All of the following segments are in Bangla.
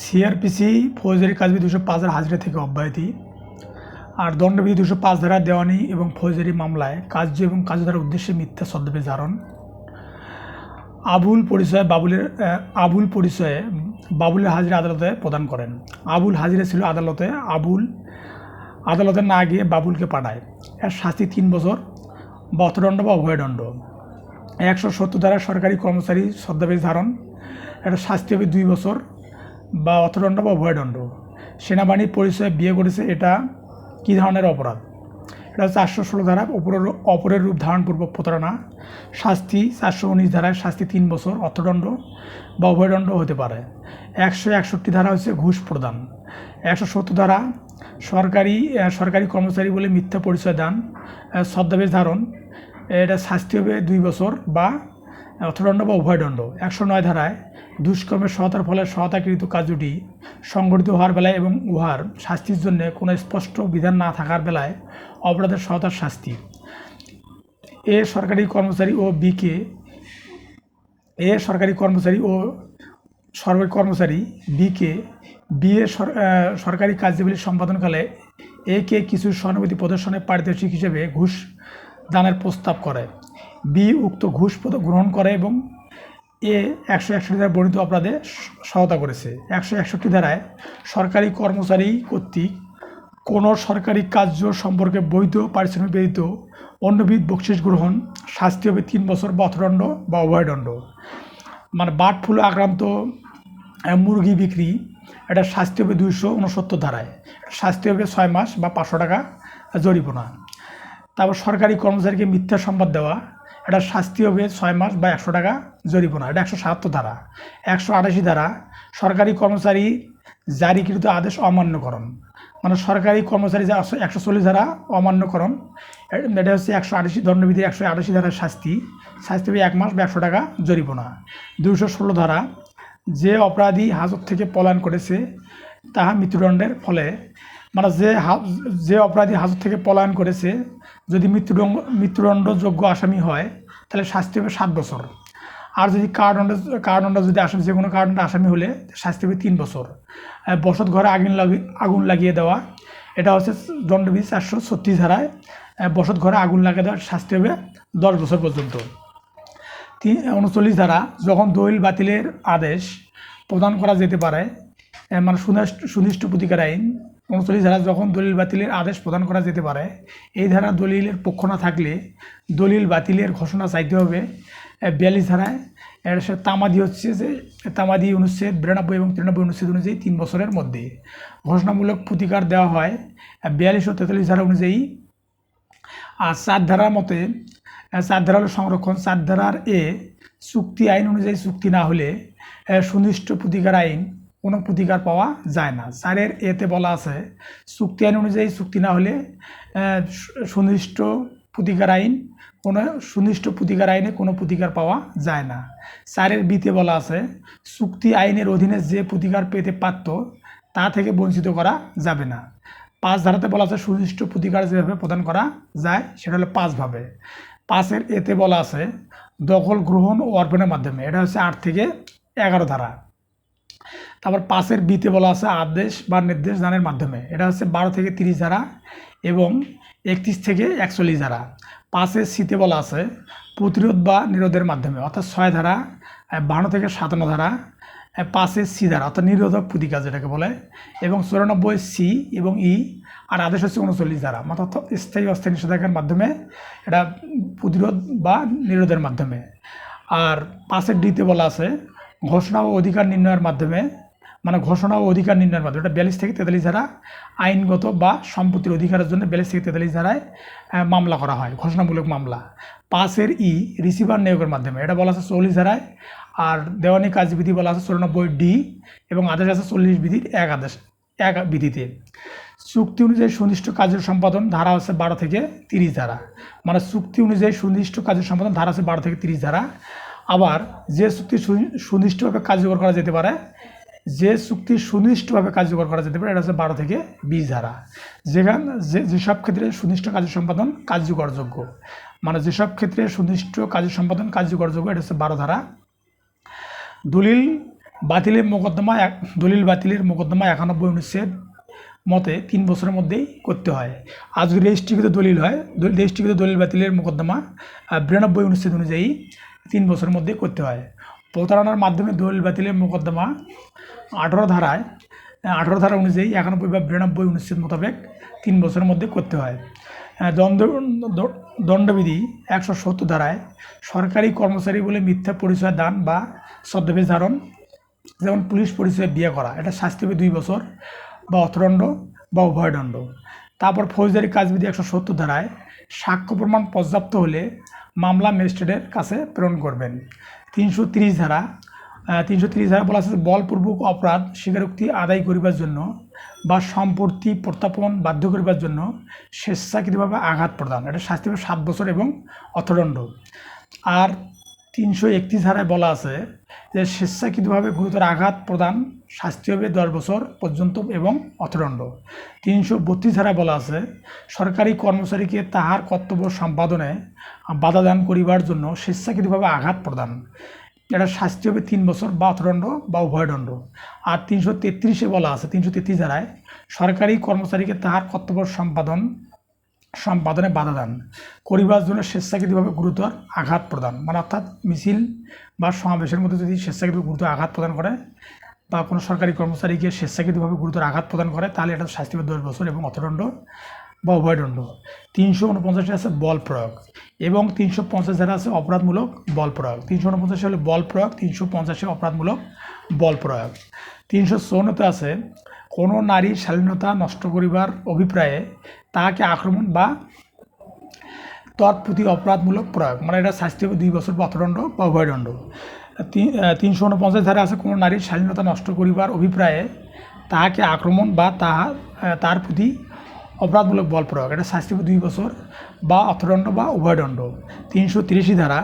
সিআরপিসি ফৌজদারি কাজবিধি 205 হাজিরা থেকে অব্যাহতি। আর দণ্ডবিধি 205 ধারা দেওয়ানি এবং ফৌজদারি মামলায় কার্য এবং কার্যধারার উদ্দেশ্যে মিথ্যা ছদ্মবেশ ধারণ। আবুল পরিচয়ে বাবুলের হাজিরা আদালতে প্রদান করেন। আবুল হাজিরা ছিল আদালতে না গিয়ে বাবুলকে পাঠায়। এর শাস্তি 3 বছর বা অর্থদণ্ড বা অভয়দণ্ড। 170 ধারা সরকারি কর্মচারী ছদ্মবেশ ধারণ, এটা শাস্তি হবে 2 বছর বা অর্থদণ্ড বা অভয়দণ্ড। সেনাবাহিনীর পরিচয়ে বিয়ে করেছে, এটা কী ধরনের অপরাধ? এটা 416 ধারা অপরের রূপ ধারণপূর্বক প্রতারণা। শাস্তি 419 ধারায় শাস্তি 3 বছর অর্থদণ্ড বা অভয়দণ্ড হতে পারে। 161 ধারা হচ্ছে ঘুষ প্রদান। 170 ধারা সরকারি কর্মচারী বলে মিথ্যা পরিচয় দান, ছদ্মবেশ ধারণ, এটা শাস্তি হবে 2 বছর বা অর্থদণ্ড বা উভয়দণ্ড। 109 ধারায় দুষ্কর্মের সহায়তার ফলে সহায়তাকৃত কার্যটি সংঘটিত হওয়ার বেলায় এবং উহার শাস্তির জন্য কোনো স্পষ্ট বিধান না থাকার বেলায় অপরাধের সহায়তার শাস্তি। সরকারি কর্মচারী বিকে সরকারি কার্যাবলী সম্পাদনকালে একে কিছু সহানুভূতি প্রদর্শনের পারিতোষিক হিসেবে ঘুষ দানের প্রস্তাব করে। বি উক্ত ঘুষ গ্রহণ করে এবং 161 ধারা বর্ণিত অপরাধে সহায়তা করেছে। 161 ধারায় সরকারি কর্মচারী কর্তৃক কোনো সরকারি কার্য সম্পর্কে বৈধ পারিশ্রমিক ব্যতীত অন্যবিধ বকশিস গ্রহণ, শাস্তি হবে 3 বছর বা অর্থদণ্ড বা অভয়দণ্ড। মানে বার্ড ফ্লু আক্রান্ত মুরগি বিক্রি, এটা শাস্তি হবে 269 ধারায়, শাস্তি হবে 6 মাস বা 500 টাকা জরিমানা। তারপর সরকারি কর্মচারীকে মিথ্যা সংবাদ দেওয়া, এটা শাস্তি হবে 6 মাস বা 100 টাকা জরিমানা, এটা 177 ধারা। 188 ধারা সরকারি কর্মচারী জারিকৃত আদেশ অমান্যকরণ, মানে সরকারি কর্মচারী 140 ধারা অমান্যকরণ, এটা হচ্ছে 188 দণ্ডবিধি 188 ধারার শাস্তি হবে 1 মাস বা 100 টাকা জরিমানা। 216 ধারা যে অপরাধী হাজত থেকে পলায়ন করেছে তাহা মৃত্যুদণ্ডের ফলে, মানে যে অপরাধী হাজত থেকে পলায়ন করেছে যদি মৃত্যুদণ্ডযোগ্য আসামি হয় তাহলে শাস্তি হবে 7 বছর। আর যদি কারাদণ্ড যদি আসামি, যে কোনো কারাদণ্ড আসামি হলে শাস্তি হবে 3 বছর। বসত ঘরে আগুন লাগিয়ে দেওয়া, এটা হচ্ছে দণ্ডবিধি 436 ধারায় বসত ঘরে আগুন লাগিয়ে দেওয়ার শাস্তি হবে 10 বছর পর্যন্ত। 39 ধারা যখন দলিল বাতিলের আদেশ প্রদান করা যেতে পারে, মানে সুনির্দিষ্ট প্রতিকার আইন 39 ধারা যখন দলিল বাতিলের আদেশ প্রদান করা যেতে পারে, এই ধারা দলিলের পক্ষ না থাকলে দলিল বাতিলের ঘোষণা চাইতে হবে। 42 ধারায় তামাদি অনুচ্ছেদ 92 এবং 93 অনুচ্ছেদ অনুযায়ী 3 বছরের মধ্যে ঘোষণামূলক প্রতিকার দেওয়া হয় 42 ও 43 ধারা অনুযায়ী। আর 4 ধারার মতে 4 ধারা হলো সংরক্ষণ। 4 ধারার চুক্তি আইন অনুযায়ী চুক্তি না হলে সুনির্দিষ্ট প্রতিকার আইন কোনো প্রতিকার পাওয়া যায় না। 4 এতে বলা আছে চুক্তি আইন অনুযায়ী চুক্তি না হলে সুনির্দিষ্ট প্রতিকার আইনে কোনো প্রতিকার পাওয়া যায় না। 4 বিতে বলা আছে চুক্তি আইনের অধীনে যে প্রতিকার পেতে পারত তা থেকে বঞ্চিত করা যাবে না। 5 ধারাতে বলা আছে সুনির্দিষ্ট প্রতিকার যেভাবে প্রদান করা যায় সেটা হলো 5 ভাবে। 5 এতে বলা আছে দখল গ্রহণ ও অর্পণের মাধ্যমে, এটা হচ্ছে 8 থেকে 11 ধারা। তারপর 5 বিতে বলা আছে আদেশ বা নির্দেশ দানের মাধ্যমে, এটা হচ্ছে 12 থেকে 30 ধারা এবং 31 থেকে 41 ধারা। 5 সিতে বলা আছে প্রতিরোধ বা নিরোধের মাধ্যমে, অর্থাৎ 6 ধারা 52 থেকে 57 ধারা। 5 সি ধারা অর্থাৎ নিরোধক প্রতিকার যেটাকে বলে, এবং 94 সি এবং ই। আর আদেশ হচ্ছে 39 ধারা, অর্থাৎ স্থায়ী অস্থায়ী নিষেধাজ্ঞার মাধ্যমে, এটা প্রতিরোধ বা নিরোধের মাধ্যমে। আর 5 ডিতে বলা আছে ঘোষণা ও অধিকার নির্ণয়ের মাধ্যমে, মানে ঘোষণা ও অধিকার নির্ণয়ের মাধ্যমে, এটা 42 থেকে 43 ধারা আইনগত বা সম্পত্তির অধিকারের জন্য 42 থেকে 43 ধারায় মামলা করা হয়, ঘোষণামূলক মামলা। 5 ই রিসিভার নিয়োগের মাধ্যমে, এটা বলা আছে 40 ধারায়। আর দেওয়ানি কার্যবিধি বলা আছে 94 ডি এবং আদেশ আছে 40 বিধির এক বিধিতে। চুক্তি অনুযায়ী সুনির্দিষ্ট কার্য সম্পাদন ধারা আছে 12 থেকে 30 ধারা, মানে চুক্তি অনুযায়ী সুনির্দিষ্ট কার্য সম্পাদন ধারা আছে 12 থেকে 30 ধারা। আবার যে চুক্তি সুনির্দিষ্টভাবে কার্যকর করা যেতে পারে এটা হচ্ছে 12 থেকে 20 ধারা। যেসব ক্ষেত্রে সুনির্দিষ্ট কার্য সম্পাদন কার্যকরযোগ্য, মানে যেসব ক্ষেত্রে সুনির্দিষ্ট কার্য সম্পাদন কার্যকরযোগ্য, এটা হচ্ছে 12 ধারা। দলিল বাতিলের মোকদ্দমা দলিল বাতিলের মোকদ্দমা 91 অনুচ্ছেদ মতে 3 বছরের মধ্যেই করতে হয়। আর যদি রেজিস্ট্রিকৃত দলিল হয়, রেজিস্ট্রিকৃত দলিল বাতিলের মোকদ্দমা 92 অনুচ্ছেদ অনুযায়ী 3 বছরের মধ্যে করতে হয়। প্রতারণার মাধ্যমে দলিল বাতিলের মোকদ্দমা 18 ধারা অনুযায়ী 91 বা 92 অনুচ্ছেদ মোতাবেক 3 বছরের মধ্যে করতে হয়। দণ্ডবিধি 170 ধারায় সরকারি কর্মচারী বলে মিথ্যা পরিচয় দান বা ছদ্মবেশ ধারণ, যেমন পুলিশ পরিচয়ে বিয়ে করা, এটা শাস্তি হবে 2 বছর বা অর্থদণ্ড বা উভয়দণ্ড। তারপর ফৌজদারি কাজবিধি 170 ধারায় সাক্ষ্য প্রমাণ পর্যাপ্ত হলে মামলা ম্যাজিস্ট্রেটের কাছে প্রেরণ করবেন। 330 ধারা বলা আছে বলপূর্বক অপরাধ স্বীকারোক্তি আদায় করিবার জন্য বা সম্পত্তি প্রত্যাপন বাধ্য করিবার জন্য স্বেচ্ছাকৃতভাবে আঘাত প্রদান, এটা শাস্তি হবে 7 বছর এবং অর্থদণ্ড। আর 331 ধারায় বলা আছে যে স্বেচ্ছাকৃতভাবে গুরুতর আঘাত প্রদান শাস্তি হবে 10 বছর পর্যন্ত এবং অর্থদণ্ড। 332 ধারায় বলা আছে সরকারি কর্মচারীকে তাহার কর্তব্য সম্পাদনে বাধা দান করিবার জন্য স্বেচ্ছাকৃতভাবে আঘাত প্রদান, এটা শাস্তি হবে 3 বছর বা অর্থদণ্ড বা উভয়দণ্ড। আর 333-এ বলা আছে 333 ধারায় সরকারি কর্মচারীকে তাহার কর্তব্য সম্পাদনে বাধা দান করিবার জন্য স্বেচ্ছাকৃতভাবে গুরুতর আঘাত প্রদান, মানে অর্থাৎ মিছিল বা সমাবেশের মধ্যে যদি স্বেচ্ছাকৃতভাবে গুরুতর আঘাত প্রদান করে বা কোনো সরকারি কর্মচারীকে স্বেচ্ছাকৃতভাবে গুরুতর আঘাত প্রদান করে তাহলে এটা শাস্তি হবে 10 বছর এবং অর্থদণ্ড বা উভয়দণ্ড। 349 আছে বল প্রয়োগ এবং 350 ধারা আছে অপরাধমূলক বল প্রয়োগ। 349 হলে বল প্রয়োগ, 350 অপরাধমূলক বল প্রয়োগ। 354 আছে কোনো নারীর শালীনতা নষ্ট করিবার অভিপ্রায়ে তাহাকে আক্রমণ বা তৎপ্রতি অপরাধমূলক প্রয়োগ, মানে এটা শাস্তি হবে 2 বছর বা অর্থদণ্ড বা উভয়দণ্ড। 349 ধারা আছে কোনো নারীর শালীনতা নষ্ট করিবার অভিপ্রায়ে তাহাকে আক্রমণ বা তার প্রতি অপরাধমূলক বল প্রয়োগ, এটা শাস্তি হবে 2 বছর বা অর্থদণ্ড বা উভয়দণ্ড। 383 ধারা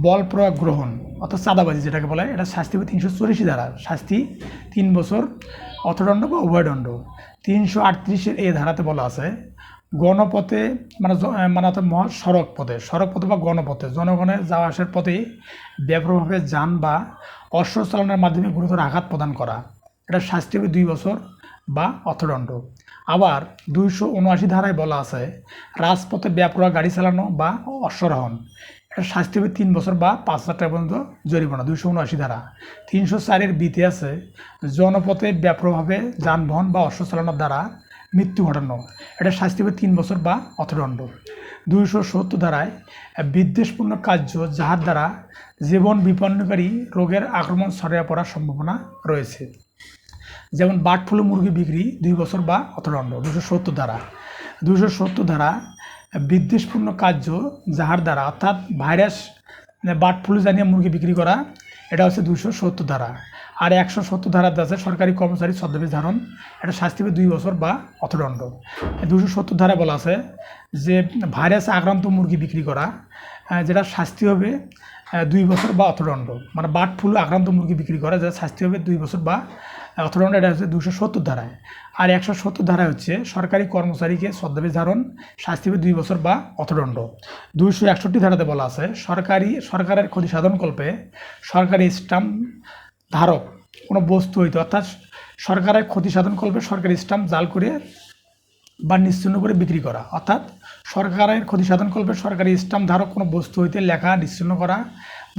বল প্রয়োগ গ্রহণ অর্থাৎ চাঁদাবাজি যেটাকে বলে, এটা শাস্তি হবে 384 ধারা, শাস্তি 3 বছর অর্থদণ্ড বা উভয়দণ্ড। 338-এর এই ধারাতে বলা আছে গণপথে মানে অর্থাৎ সড়ক পথে বা গণপথে জনগণের যাওয়া আসার পথে ব্যাপকভাবে যান বা অশ্ব চালনার মাধ্যমে গুরুতর আঘাত প্রদান করা, এটা শাস্তি হবে 2 বছর বা অর্থদণ্ড। আবার 279 ধারায় বলা আছে রাজপথে ব্যাপক গাড়ি চালানো বা অশ্বারোহণ, এটা শাস্তি হবে 3 বছর বা 5,000 টাকা পর্যন্ত জরিমানা। 279 ধারা। 304-এর বিতে আছে জনপথে ব্যাপকভাবে যানবাহন বা অশ্ব চালানোর দ্বারা মৃত্যু ঘটানো, এটা শাস্তি হবে 3 বছর বা অর্থদণ্ড। 270 ধারায় বিদ্বেষপূর্ণ কার্য যাহার দ্বারা জীবন বিপন্নকারী রোগের আক্রমণ ছড়িয়ে পড়ার সম্ভাবনা রয়েছে, যেমন বার্ড ফ্লু মুরগি বিক্রি 2 বছর বা অর্থদণ্ড। 270 ধারা বিদ্বেষপূর্ণ কার্য যাহার দ্বারা অর্থাৎ ভাইরাস বার্ড ফ্লু জানিয়ে মুরগি বিক্রি করা, এটা হচ্ছে 270 ধারা। আর 170 ধারাতে আছে সরকারি কর্মচারী ছদ্মবেশ ধারণ, এটা শাস্তি হবে 2 বছর বা অর্থদণ্ড। 270 ধারায় বলা আছে যে ভাইরাসে আক্রান্ত মুরগি বিক্রি করা, যেটা শাস্তি হবে 2 বছর বা অর্থদণ্ড, মানে বার্ড ফ্লু আক্রান্ত মুরগি বিক্রি করা যেটা শাস্তি হবে 2 বছর বা অর্থদণ্ড, এটা হচ্ছে 270 ধারায়। আর 170 ধারায় হচ্ছে সরকারি কর্মচারীকে ছদ্মবেশ ধারণ, শাস্তি হবে 2 বছর বা অর্থদণ্ড। 261 ধারাতে বলা আছে সরকারের ক্ষতি সাধনকল্পে সরকারি স্ট্যাম্প ধারক কোনো বস্তু হইতে অর্থাৎ সরকারের ক্ষতি সাধনকল্পে সরকারি স্ট্যাম্প জাল করে বা নিশ্চিহ্ন করে বিক্রি করা, অর্থাৎ সরকারের ক্ষতি সাধনকল্পে সরকারি স্ট্যাম্প ধারক কোনো বস্তু হইতে লেখা নিশ্চিহ্ন করা,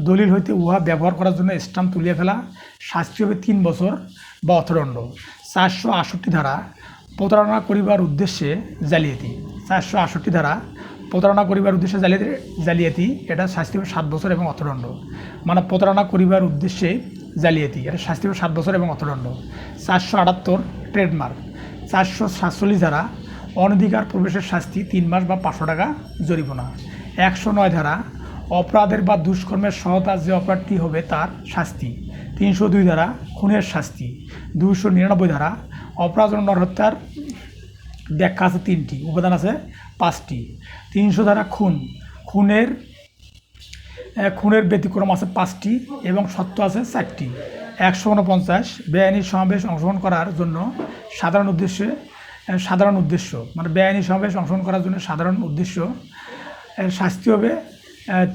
দলিল হইতে উহা ব্যবহার করার জন্য স্ট্যাম্প তুলিয়ে ফেলা, শাস্তি হবে 3 বছর বা অর্থদণ্ড। 468 ধারা প্রতারণা করিবার উদ্দেশ্যে জালিয়াতি। 468 ধারা প্রতারণা করিবার উদ্দেশ্যে জালিয়াতি, এটা শাস্তি হবে 7 বছর এবং অর্থদণ্ড, মানে প্রতারণা করিবার উদ্দেশ্যে জালিয়াতি, এটা শাস্তি হবে 7 বছর এবং অর্থদণ্ড। 478 ট্রেডমার্ক। 447 ধারা অনধিকার প্রবেশের শাস্তি 3 মাস বা 500 টাকা জরিমানা। 109 ধারা অপরাধের বা দুষ্কর্মের সহায়তা যে অপরাধটি হবে তার শাস্তি। 302 ধারা খুনের শাস্তি। 299 ধারা অপরাধ ও নরহত্যার ব্যাখ্যা আছে 3টি, উপাদান আছে 5টি। 300 ধারা খুনের ব্যতিক্রম আছে 5টি এবং সত্য আছে 4টি। 149 বেআইনি সমাবেশ অংশগ্রহণ করার জন্য সাধারণ উদ্দেশ্য, মানে বেআইনি সমাবেশ অংশগ্রহণ করার জন্য সাধারণ উদ্দেশ্য, শাস্তি হবে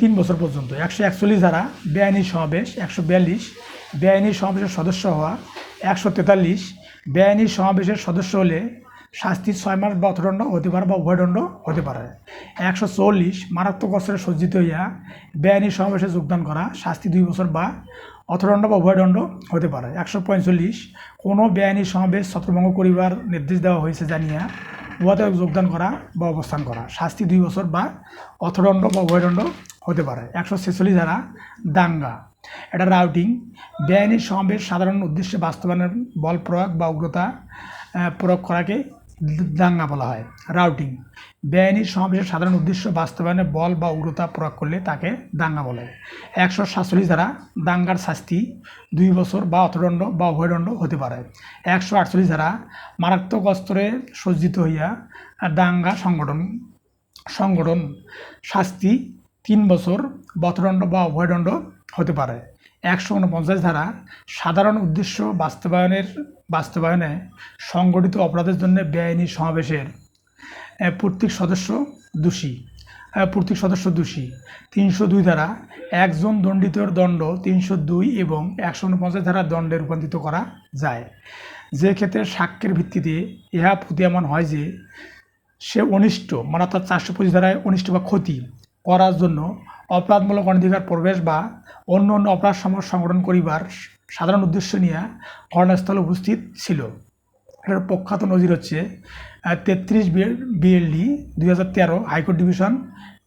3 বছর পর্যন্ত। 141 ধারা বেআইনি সমাবেশ। 142 বেআইনি সমাবেশের সদস্য হওয়া। 143 বেআইনি সমাবেশের সদস্য হলে শাস্তি 6 মাস বা অর্থদণ্ড হতে পারে বা উভয়দণ্ড হতে পারে। 144 মারাত্মক অস্ত্রে সজ্জিত হইয়া বেআইনি সমাবেশে যোগদান করা, শাস্তি 2 বছর বা অর্থদণ্ড বা উভয়দণ্ড হতে পারে। 145 কোনো বেআইনি সমাবেশ ছত্রভঙ্গ করিবার নির্দেশ দেওয়া হয়েছে জানিয়া উহাতে যোগদান করা বা অবস্থান করা, শাস্তি 2 বছর বা অর্থদণ্ড বা উভয়দণ্ড হতে পারে। 146 ধারা দাঙ্গা, এটা রাউটিং, বেআইনি সমাবেশ সাধারণ উদ্দেশ্যে বাস্তবায়নের বল প্রয়োগ বা উগ্রতা প্রয়োগ করাকে দাঙ্গা বলা হয়। রাউটিং, বেআইনি সমাবেশের সাধারণ উদ্দেশ্য বাস্তবায়নে বল বা উগ্রতা প্রয়োগ করলে তাকে দাঙ্গা বলে। 147 ধারা দাঙ্গার শাস্তি 2 বছর বা অর্থদণ্ড বা উভয়দণ্ড হতে পারে। 148 ধারা মারাত্মক অস্ত্রে সজ্জিত হইয়া দাঙ্গা সংগঠন, শাস্তি 3 বছর বা অর্থদণ্ড বা উভয়দণ্ড হতে পারে। 149 ধারা সাধারণ উদ্দেশ্য বাস্তবায়নে সংগঠিত অপরাধের জন্য বেআইনি সমাবেশের প্রত্যেক সদস্য দোষী। 302 ধারা একজন দণ্ডিতর দণ্ড 302 এবং 149 ধারা দণ্ডে রূপান্তরিত করা যায়, যে ক্ষেত্রে সাক্ষ্যের ভিত্তিতে ইহা প্রতীয়মান হয় যে সে অনিষ্ট, মানে অর্থাৎ 425 ধারায় অনিষ্ট বা ক্ষতি করার জন্য অপরাধমূলক অনধিকার প্রবেশ বা অন্য অপরাধ সংগঠন করিবার সাধারণ উদ্দেশ্য নিয়ে ঘটনাস্থলে উপস্থিত ছিল। এটার প্রখ্যাত নজির হচ্ছে 33 BLD 2013 হাইকোর্ট ডিভিশন,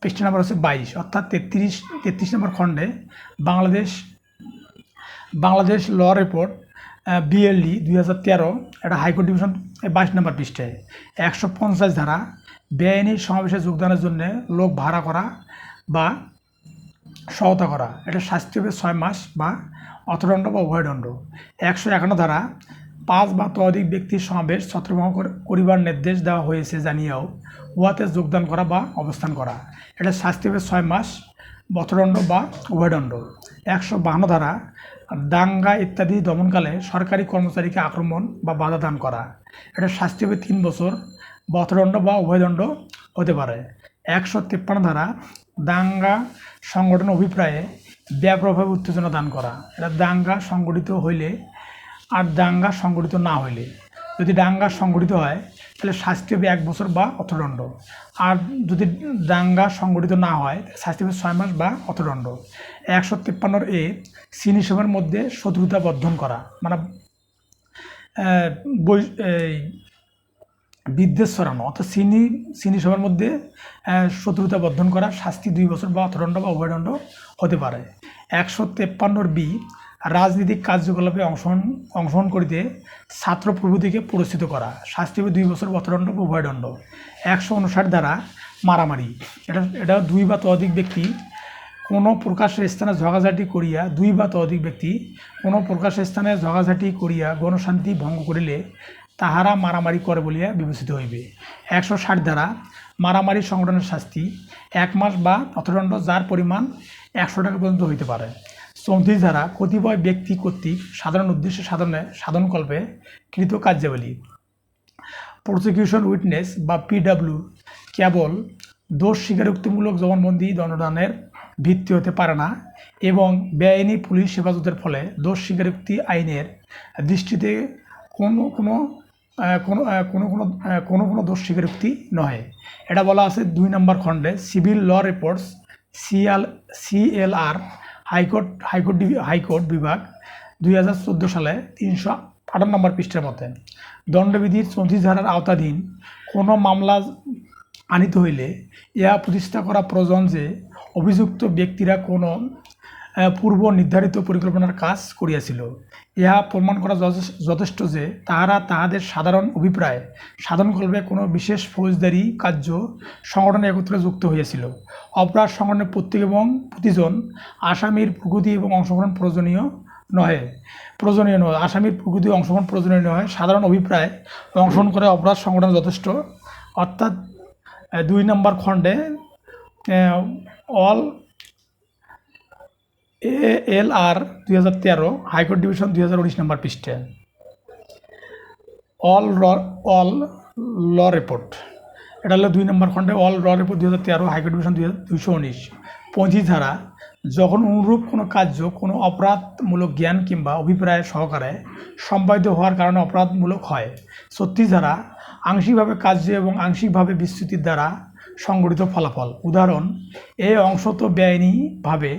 পৃষ্ঠা নাম্বার হচ্ছে 22, অর্থাৎ 33 নম্বর খণ্ডে বাংলাদেশ ল রিপোর্ট BLD 2013, এটা হাইকোর্ট ডিভিশন 22 নম্বর পৃষ্ঠায়। 150 ধারা বেআইনি সমাবেশে যোগদানের জন্য লোক ভাড়া করা বা সহায়তা করা, এটা শাস্তি হবে 6 মাস বা অর্থদণ্ড বা উভয়দণ্ড। 151 ধারা 5 বা ততোধিক ব্যক্তির সমাবেশ ছত্রভঙ্গ করিবার নির্দেশ দেওয়া হয়েছে জানিয়েও উহাতে যোগদান করা বা অবস্থান করা, এটা শাস্তি হবে 6 মাস অর্থদণ্ড বা উভয়দণ্ড। 152 ধারা দাঙ্গা ইত্যাদি দমনকালে সরকারি কর্মচারীকে আক্রমণ বা বাধা দান করা, এটা শাস্তি হবে 3 বছর বা অর্থদণ্ড বা উভয়দণ্ড হতে পারে। 153 ধারা দাঙ্গা সংগঠন অভিপ্রায়ে ব্যাপকভাবে উত্তেজনা দান করা, এটা দাঙ্গা সংগঠিত হইলে আর দাঙ্গা সংগঠিত না হইলে। যদি দাঙ্গা সংগঠিত হয় তাহলে শাস্তি হবে 1 বছর বা অর্থদণ্ড, আর যদি দাঙ্গা সংগঠিত না হয় শাস্তি হবে 6 মাস বা অর্থদণ্ড। 153 শ্রেণীসমূহের মধ্যে শত্রুতা বর্ধন করা, মানে বিদ্বেষ ছড়ানো, অর্থাৎ শ্রেণীসমূহের মধ্যে শত্রুতা বর্ধন করা, শাস্তি 2 বছর বা অর্থদণ্ড বা উভয়দণ্ড হতে পারে। 153 রাজনৈতিক কার্যকলাপে অংশগ্রহণ করিতে ছাত্র প্রভৃতিকে পুরস্কৃত করা, শাস্তি হবে 2 বছর অর্থদণ্ড বা উভয়দণ্ড। 159 ধারা মারামারি, এটা 2 বা ততোধিক ব্যক্তি কোনো প্রকাশের স্থানে ঝগড়াঝাটি করিয়া 2 বা ততোধিক ব্যক্তি কোনো প্রকাশের স্থানে ঝগড়াঝাটি করিয়া গণশান্তি ভঙ্গ করিলে তাহারা মারামারি করে বলিয়া বিবেচিত হইবে। 160 ধারা মারামারি সংগঠনের শাস্তি 1 মাস বা অর্থদণ্ড, যার পরিমাণ 100 টাকা পর্যন্ত হইতে পারে। 34 ধারা কতিপয় ব্যক্তি কর্তৃক সাধারণ উদ্দেশ্য সাধনকল্পে কৃত কার্যাবলী, প্রসিকিউশন উইটনেস বা PW কেবল দোষ স্বীকারোক্তিমূলক জবানবন্দি দণ্ডদানের ভিত্তি হতে পারে না এবং বেআইনি পুলিশ হেফাজতের ফলে দোষ স্বীকারোক্তি আইনের দৃষ্টিতে কোনো দোষ স্বীকারোক্তি নহে। এটা বলা আছে 2 নম্বর খণ্ডে civil law reports CLR high court বিভাগ 2014 সালে 358 নম্বর পৃষ্ঠার মতে। দণ্ডবিধির 34 ধারার আওতাধীন কোনো মামলা আনিত হইলে ইহা প্রতিষ্ঠা করা প্রয়োজন যে অভিযুক্ত ব্যক্তিরা কোনো পূর্ব নির্ধারিত পরিকল্পনার কাজ করিয়াছিল। ইহা প্রমাণ করা যথেষ্ট যে তাহারা তাহাদের সাধারণ অভিপ্রায় সাধনকল্পে কোনো বিশেষ ফৌজদারি কার্য সংগঠনে একত্রে যুক্ত হইয়াছিল। অপরাধ সংগঠনের প্রত্যেক এবং প্রতিজন আসামির প্রকৃতি এবং অংশগ্রহণ প্রয়োজনীয় নয়, আসামির প্রকৃতি অংশগ্রহণ প্রয়োজনীয় নয়, সাধারণ অভিপ্রায় অংশগ্রহণ করে অপরাধ সংগঠন যথেষ্ট। অর্থাৎ 2 নম্বর খণ্ডে অল ALR 2013 হাইকোর্ট ডিভিশন 2019 নম্বর পৃষ্ঠা। অল ল রিপোর্ট, এটা হলো 2 নম্বর খণ্ডে অল ল রিপোর্ট 2013 হাইকোর্ট ডিভিশন 219। 35 ধারা যখন অনুরূপ কোনো কার্য কোনো অপরাধমূলক জ্ঞান কিংবা অভিপ্রায় সহকারে সম্পাদিত হওয়ার কারণে অপরাধমূলক হয়। 36 ধারা আংশিকভাবে কার্য এবং আংশিকভাবে বিস্তৃতির দ্বারা সংগঠিত ফলাফল। উদাহরণ: এ অংশত বেআইনিভাবে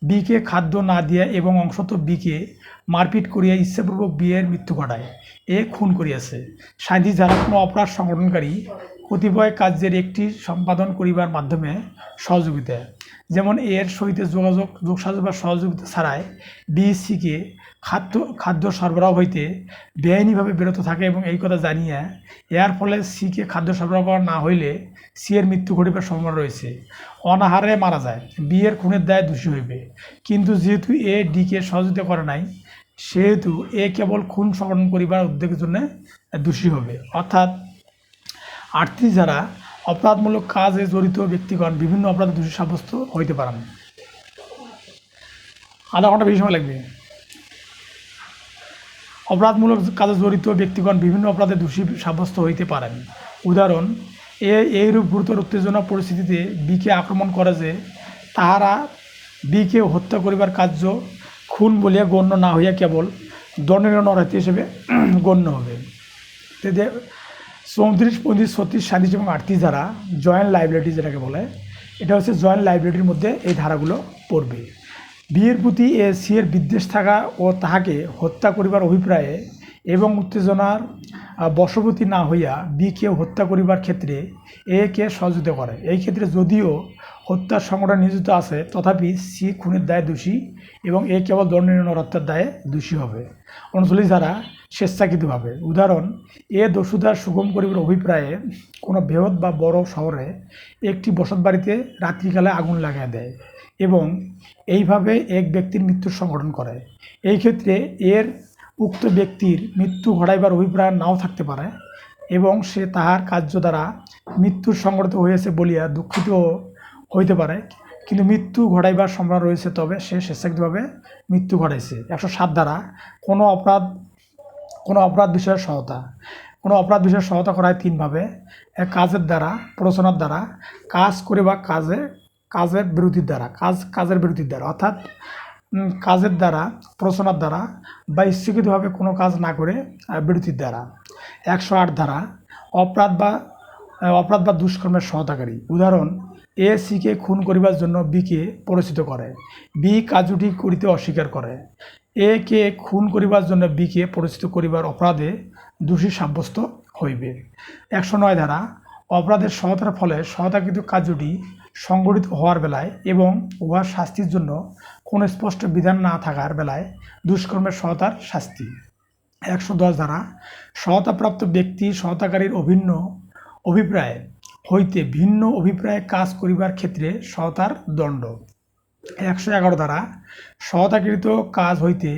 বিকে খাদ্য না দিয়া এবং অংশত বিকে মারপিট করিয়া ইচ্ছাপূর্বক বিয়ের মৃত্যু ঘটায়, এ খুন করিয়াছে। 37 ধারা কোনো অপরাধ সংগঠনকারী কতিপয় কার্যের একটি সম্পাদন করিবার মাধ্যমে সহযোগিতা, যেমন এর সহিত যোগসাজশ বা সহযোগিতা ছাড়াই বি সিকে খাদ্য সরবরাহ হইতে বেআইনিভাবে বিরত থাকে এবং এই কথা জানিয়া এর ফলে সিকে খাদ্য সরবরাহ করা না হইলে সি এর মৃত্যু ঘটিবার সম্ভাবনা রয়েছে, অনাহারে মারা যায়, বি এর খুনের দায়ে দোষী হইবে। কিন্তু যেহেতু এ ডিকে সহযোগিতা করে নাই, সেহেতু এ কেবল খুন সংগঠন করিবার উদ্যোগের জন্য দোষী হবে। অর্থাৎ 38 ধারা অপরাধমূলক কাজে জড়িত ব্যক্তিগণ বিভিন্ন অপরাধে দোষী সাব্যস্ত হইতে পারেন। আধা ঘন্টা বেশি সময় লাগবে। অপরাধমূলক কাজে জড়িত ব্যক্তিগণ বিভিন্ন অপরাধে দোষী সাব্যস্ত হইতে পারেন। উদাহরণ: এইরূপ গুরুতর উত্তেজনা পরিস্থিতিতে বিকে আক্রমণ করে যে তাহারা বিকে হত্যা করিবার কার্য খুন বলিয়া গণ্য না হইয়া কেবল দণ্ডনীয় অপরাধী হিসেবে গণ্য হবে। 34, 35, 36, 37 এবং 38 ধারা জয়েন্ট লাইবিলিটি যেটাকে বলে, এটা হচ্ছে জয়েন্ট লাইবিলিটির মধ্যে এই ধারাগুলো পড়বে। বিয়ের প্রতি এ সি এর বিদ্বেষ থাকা ও তাহাকে হত্যা করিবার অভিপ্রায়ে এবং উত্তেজনার বশবর্তী না হইয়া বিকে হত্যা করিবার ক্ষেত্রে এ কে সহযোগিতা করে। এই ক্ষেত্রে যদিও হত্যার সংগঠন নিয়োজিত আছে, তথাপি সি খুনের দায়ে দোষী এবং এ কেবল দণ্ডনীয় নরহত্যার দায়ে দোষী হবে। 39 ধারা স্বেচ্ছাকৃতভাবে। উদাহরণ: এ দস্যুতার সুগম করিবার অভিপ্রায়ে কোনো বৃহৎ বা বড় শহরে একটি বসতবাড়িতে রাত্রিকালে আগুন লাগাইয়া দেয় এবং এইভাবে এক ব্যক্তির মৃত্যুর সংগঠন করে। এই ক্ষেত্রে এর উক্ত ব্যক্তির মৃত্যু ঘটাইবার অভিপ্রায় নাও থাকতে পারে এবং সে তাহার কার্য দ্বারা মৃত্যুর সংগঠিত হয়েছে বলিয়া দুঃখিত হইতে পারে, কিন্তু মৃত্যু ঘটাইবার সম্ভাবনা রয়েছে, তবে সে স্বেচ্ছাকৃতভাবে মৃত্যু ঘটাইছে। 107 ধারা কোনো অপরাধ বিষয়ে সহায়তা। কোনো অপরাধ বিষয়ে সহায়তা করা হয় তিনভাবে: কাজের দ্বারা, প্ররোচনার দ্বারা, কাজ করে বা কাজের বিরোধীর দ্বারা। কাজের বিরোধীর দ্বারা অর্থাৎ কাজের দ্বারা, প্ররোচনার দ্বারা বা ইচ্ছাকৃতভাবে কোনো কাজ না করে বিরোধীর দ্বারা। 108 ধারা অপরাধ বা দুষ্কর্মের সহায়তাকারী। উদাহরণ: এ সিকে খুন করিবার জন্য বিকে প্ররোচিত করে, বি কাজটি করিতে অস্বীকার করে, এ কে খুন করিবার জন্য বিকে প্ররোচিত করিবার অপরাধে দোষী সাব্যস্ত হইবে। 109 ধারা অপরাধের সহায়তার ফলে সহায়তাকৃত কার্যটি সংগঠিত হওয়ার বেলায় এবং উহার শাস্তির জন্য কোনো স্পষ্ট বিধান না থাকার বেলায় দুষ্কর্মের সহায়তার শাস্তি। 110 ধারা সহায়তাপ্রাপ্ত ব্যক্তি সহায়তাকারীর অভিন্ন অভিপ্রায় হইতে ভিন্ন অভিপ্রায়ে কাজ করিবার ক্ষেত্রে সহায়তার দণ্ড। 111 ধারা সহায়তাকৃত কাজ হইতে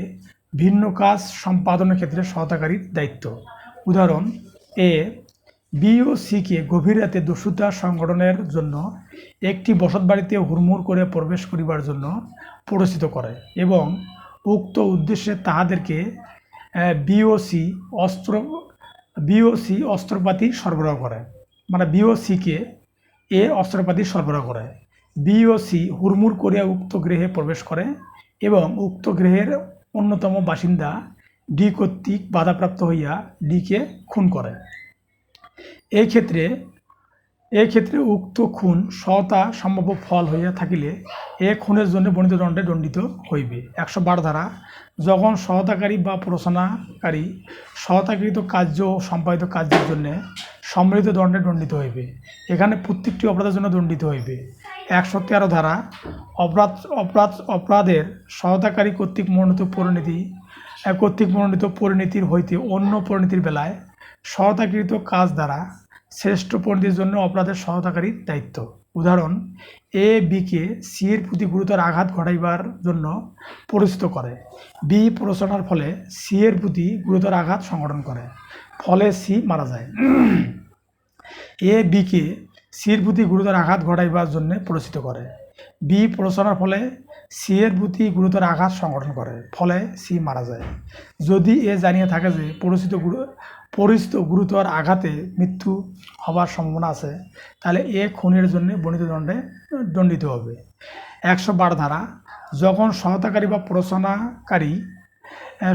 ভিন্ন কাজ সম্পাদনের ক্ষেত্রে সহায়তাকারীর দায়িত্ব। উদাহরণ: এ বি ও সিকে গভীর রাতে দস্যুতা সংগঠনের জন্য একটি বসতবাড়িতে হুড়মুড় করে প্রবেশ করিবার জন্য প্ররোচিত করে এবং উক্ত উদ্দেশ্যে তাহাদেরকে বিওসি অস্ত্রপাতি সরবরাহ করে। মানে বিওসিকে এ অস্ত্রপাতি সরবরাহ করে। বিওসি হুড়মুড় করিয়া উক্ত গৃহে প্রবেশ করে এবং উক্ত গৃহের অন্যতম বাসিন্দা ডি কর্তৃক বাধাপ্রাপ্ত হইয়া ডিকে খুন করে। এই ক্ষেত্রে উক্ত খুন সহায়তা সম্ভাব্য ফল হইয়া থাকিলে এ খুনের জন্য বর্ণিত দণ্ডে দণ্ডিত হইবে। 112 ধারা যখন সহায়তাকারী বা প্ররোচনাকারী সহায়তাকৃত কার্য ও সম্পাদিত কার্যের জন্য সম্মিলিত দণ্ডে দণ্ডিত হইবে। এখানে প্রত্যেকটি অপরাধের জন্য দণ্ডিত হইবে। 113 ধারা অপরাধের সহায়তাকারী কর্তৃক মনোনীত পরিণতির হইতে অন্য পরিণতির বেলায় সহায়তাকৃত কাজ দ্বারা শ্রেষ্ঠ পরিণতির জন্য অপরাধের সহায়তাকারীর দায়িত্ব। উদাহরণ: এ বিকে সি এর প্রতি গুরুতর আঘাত ঘটাইবার জন্য প্ররোচিত করে, বি প্ররোচনার ফলে সি এর প্রতি গুরুতর আঘাত সংঘটন করে, ফলে সি মারা যায়। এ বিকে সি এর প্রতি গুরুতর আঘাত ঘটাইবার জন্য প্ররোচিত করে, বি প্ররোচনার ফলে সি এর প্রতি গুরুতর আঘাত সংঘটন করে, ফলে সি মারা যায়। যদি এ জানিয়ে থাকে যে পরিচিত গুরুতর আঘাতে মৃত্যু হবার সম্ভাবনা আছে, তাহলে এ খুনের জন্য বর্ণিত দণ্ডে দণ্ডিত হবে। 112 ধারা যখন সহায়তাকারী বা প্ররোচনাকারী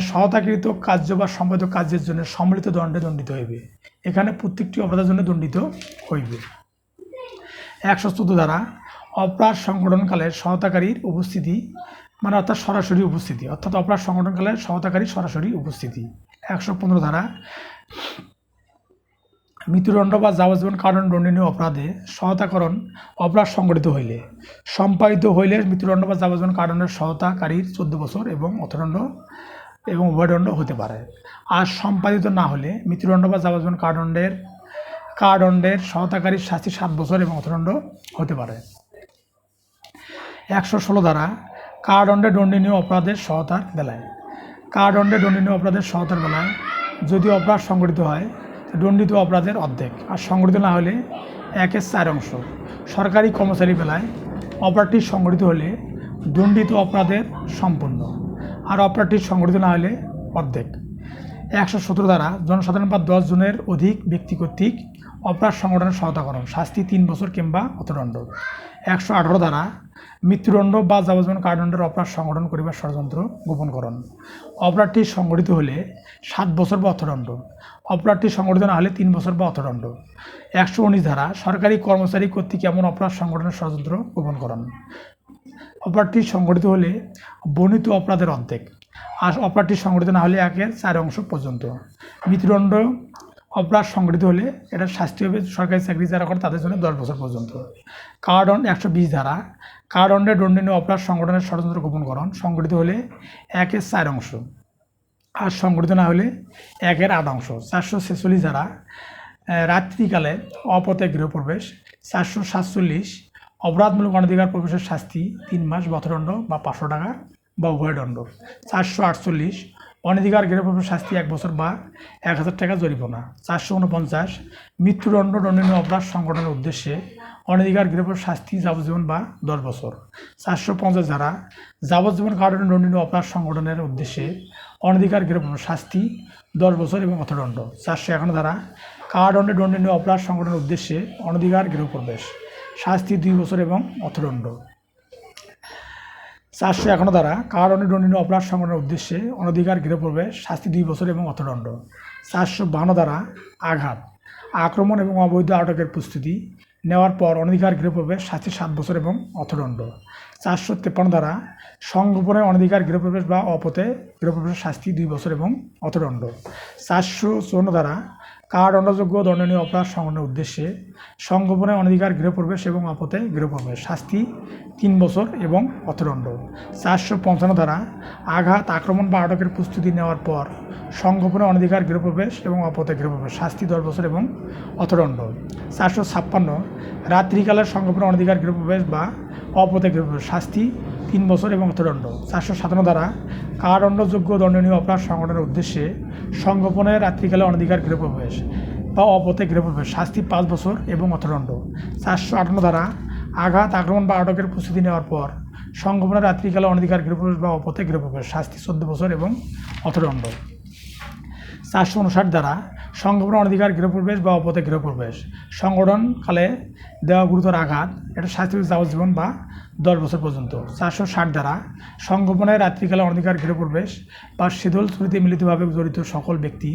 সহায়তাকৃত কার্য বা সম্পাদিত কার্যের জন্য সম্মিলিত দণ্ডে দণ্ডিত হইবে। এখানে প্রত্যেকটি অপরাধের জন্য দণ্ডিত হইবে। 114 ধারা অপরাধ সংগঠনকালে সহায়তাকারীর উপস্থিতি, মানে অর্থাৎ সরাসরি উপস্থিতি, অর্থাৎ অপরাধ সংগঠনকালে সহায়তাকারীর সরাসরি উপস্থিতি। 115 ধারা মৃত্যুদণ্ড বা যাবজ্জীবন কারাদণ্ড দণ্ডনীয় অপরাধে সহায়তাকরণ অপরাধ সংগঠিত হইলে, সম্পাদিত হইলে মৃত্যুদণ্ড বা যাবজ্জীবন কারাদণ্ডের সহায়তাকারীর 14 বছর এবং অর্থদণ্ড এবং উভয়দণ্ড হতে পারে। আর সম্পাদিত না হলে মৃত্যুদণ্ড বা যাবজ্জীবন কারাদণ্ডের সহায়তাকারীর শাস্তি 7 বছর এবং অর্থদণ্ড হতে পারে। 116 ধারা কারাদণ্ডে দণ্ডনীয় অপরাধের সহায়তার বেলায়, কারাদণ্ডে দণ্ডনীয় অপরাধের সহায়তার বেলায় যদি অপরাধ সংগঠিত হয় দণ্ডিত অপরাধের অর্ধেক, আর সংগঠিত না হলে 1/4 অংশ। সরকারি কর্মচারী বেলায় অপরাধটি সংগঠিত হলে দণ্ডিত অপরাধের সম্পূর্ণ, আর অপরাধটি সংগঠিত না হলে অর্ধেক। 117 ধারা জনসাধারণ বা 10 জনের অধিক ব্যক্তি কর্তৃক অপরাধ সংগঠনের সহায়তাকরণ, শাস্তি 3 বছর কিংবা অর্থদণ্ড। 118 ধারা মৃত্যুদণ্ড বা যাবজ্জীবন কারাদণ্ডের অপরাধ সংগঠন করিবার ষড়যন্ত্র গোপনকরণ, অপরাধটি সংগঠিত হলে 7 বছর বা অর্থদণ্ড, অপরাধটি সংগঠিত না হলে 3 বছর বা অর্থদণ্ড। 119 ধারা সরকারি কর্মচারী কর্তৃক এমন অপরাধ সংগঠনের ষড়যন্ত্র গোপনকরণ, অপরাধটি সংগঠিত হলে বর্ণিত অপরাধের অর্ধেক, আর অপরাধটি সংগঠিত না হলে 1/4 অংশ পর্যন্ত। মৃত্যুদণ্ড অপরাধ সংগঠিত হলে এটার শাস্তি হবে সরকারি চাকরি যারা করে তাদের জন্য 10 বছর পর্যন্ত। কারাদণ্ড 120 ধারা কারাদণ্ডে দণ্ডনীয় অপরাধ সংগঠনের ষড়যন্ত্র গোপনকরণ, সংগঠিত হলে 1/4 অংশ, আর সংগঠিত না হলে 1/8 অংশ। 446 ধারা রাত্রিকালে অপথে গৃহপ্রবেশ। 447 অপরাধমূলক অনধিকার প্রবেশের শাস্তি 3 মাস বা অর্থদণ্ড বা 500 টাকা বা উভয়দণ্ড। 448 অনধিকার গৃহপ্রবেশ শাস্তি 1 বছর বা 1000 টাকা জরিমানা। 449 মৃত্যুদণ্ড দণ্ডনীয় অপরাধ সংগঠনের উদ্দেশ্যে অনধিকার গৃহপ্রবেশ শাস্তি যাবজ্জীবন বা 10 বছর। 450 ধারা যাবজ্জীবন কারাদণ্ড দণ্ডনীয় অপরাধ সংগঠনের উদ্দেশ্যে অনধিকার গৃহপ্রবেশ শাস্তি 10 বছর এবং অর্থদণ্ড। 451 ধারা কারাদণ্ডে দণ্ডনীয় অপরাধ সংগঠনের উদ্দেশ্যে অনধিকার গৃহপ্রবেশ শাস্তি 2 বছর এবং অর্থদণ্ড। 451 ধারা কারাদণ্ডে দণ্ডনীয় অপরাধ সংগঠনের উদ্দেশ্যে অনধিকার গৃহপ্রবেশ শাস্তি 2 বছর এবং অর্থদণ্ড। 452 ধারা আঘাত, আক্রমণ এবং অবৈধ আটকের প্রস্তুতি নেওয়ার পর অনধিকার গৃহপ্রবেশ শাস্তি 7 বছর এবং অর্থদণ্ড। 453 ধারা সংগোপনে অনধিকার গৃহপ্রবেশ বা অপথে গৃহপ্রবেশের শাস্তি 2 বছর এবং অর্থদণ্ড। 454 ধারা কারাদণ্ডযোগ্য দণ্ডনীয় অপরাধ সংগঠনের উদ্দেশ্যে সংগোপনে অনধিকার গৃহপ্রবেশ এবং অপথে গৃহপ্রবেশ শাস্তি 3 বছর এবং অর্থদণ্ড। 455 ধারা আঘাত, আক্রমণ বা আটকের প্রস্তুতি নেওয়ার পর সংগোপনে অনধিকার গৃহপ্রবেশ এবং অপথে গৃহপ্রবেশ শাস্তি 10 বছর এবং অর্থদণ্ড। 456 রাত্রিকালের সংগোপনে অনধিকার গৃহপ্রবেশ বা অপথে গৃহপ্রবেশ শাস্তি 3 বছর এবং অর্থদণ্ড। 457 ধারা কারাদণ্ডযোগ্য দণ্ডনীয় অপরাধ সংগঠনের উদ্দেশ্যে সংগোপনে রাত্রিকালে অনধিকার গৃহপ্রবেশ বা অপথে গৃহপ্রবেশ শাস্তি 5 বছর এবং অর্থদণ্ড। 458 ধারা আঘাত, আক্রমণ বা আটকের প্রস্তুতি নেওয়ার পর সংগোপনে রাত্রিকালে অনধিকার গৃহপ্রবেশ বা অপথে গৃহপ্রবেশ শাস্তি 14 বছর এবং অর্থদণ্ড। 459 ধারা সংগঠন অনধিকার গৃহপ্রবেশ বা অপথে গৃহপ্রবেশ সংগঠনকালে দেওয়া গুরুতর আঘাত, এটা শাস্তি যাবজ্জীবন বা 10 বছর পর্যন্ত। 460 ধারা সংগোপনে রাত্রিকালে অনধিকার গৃহপ্রবেশ বা শীতল চুরিতে মিলিতভাবে জড়িত সকল ব্যক্তি,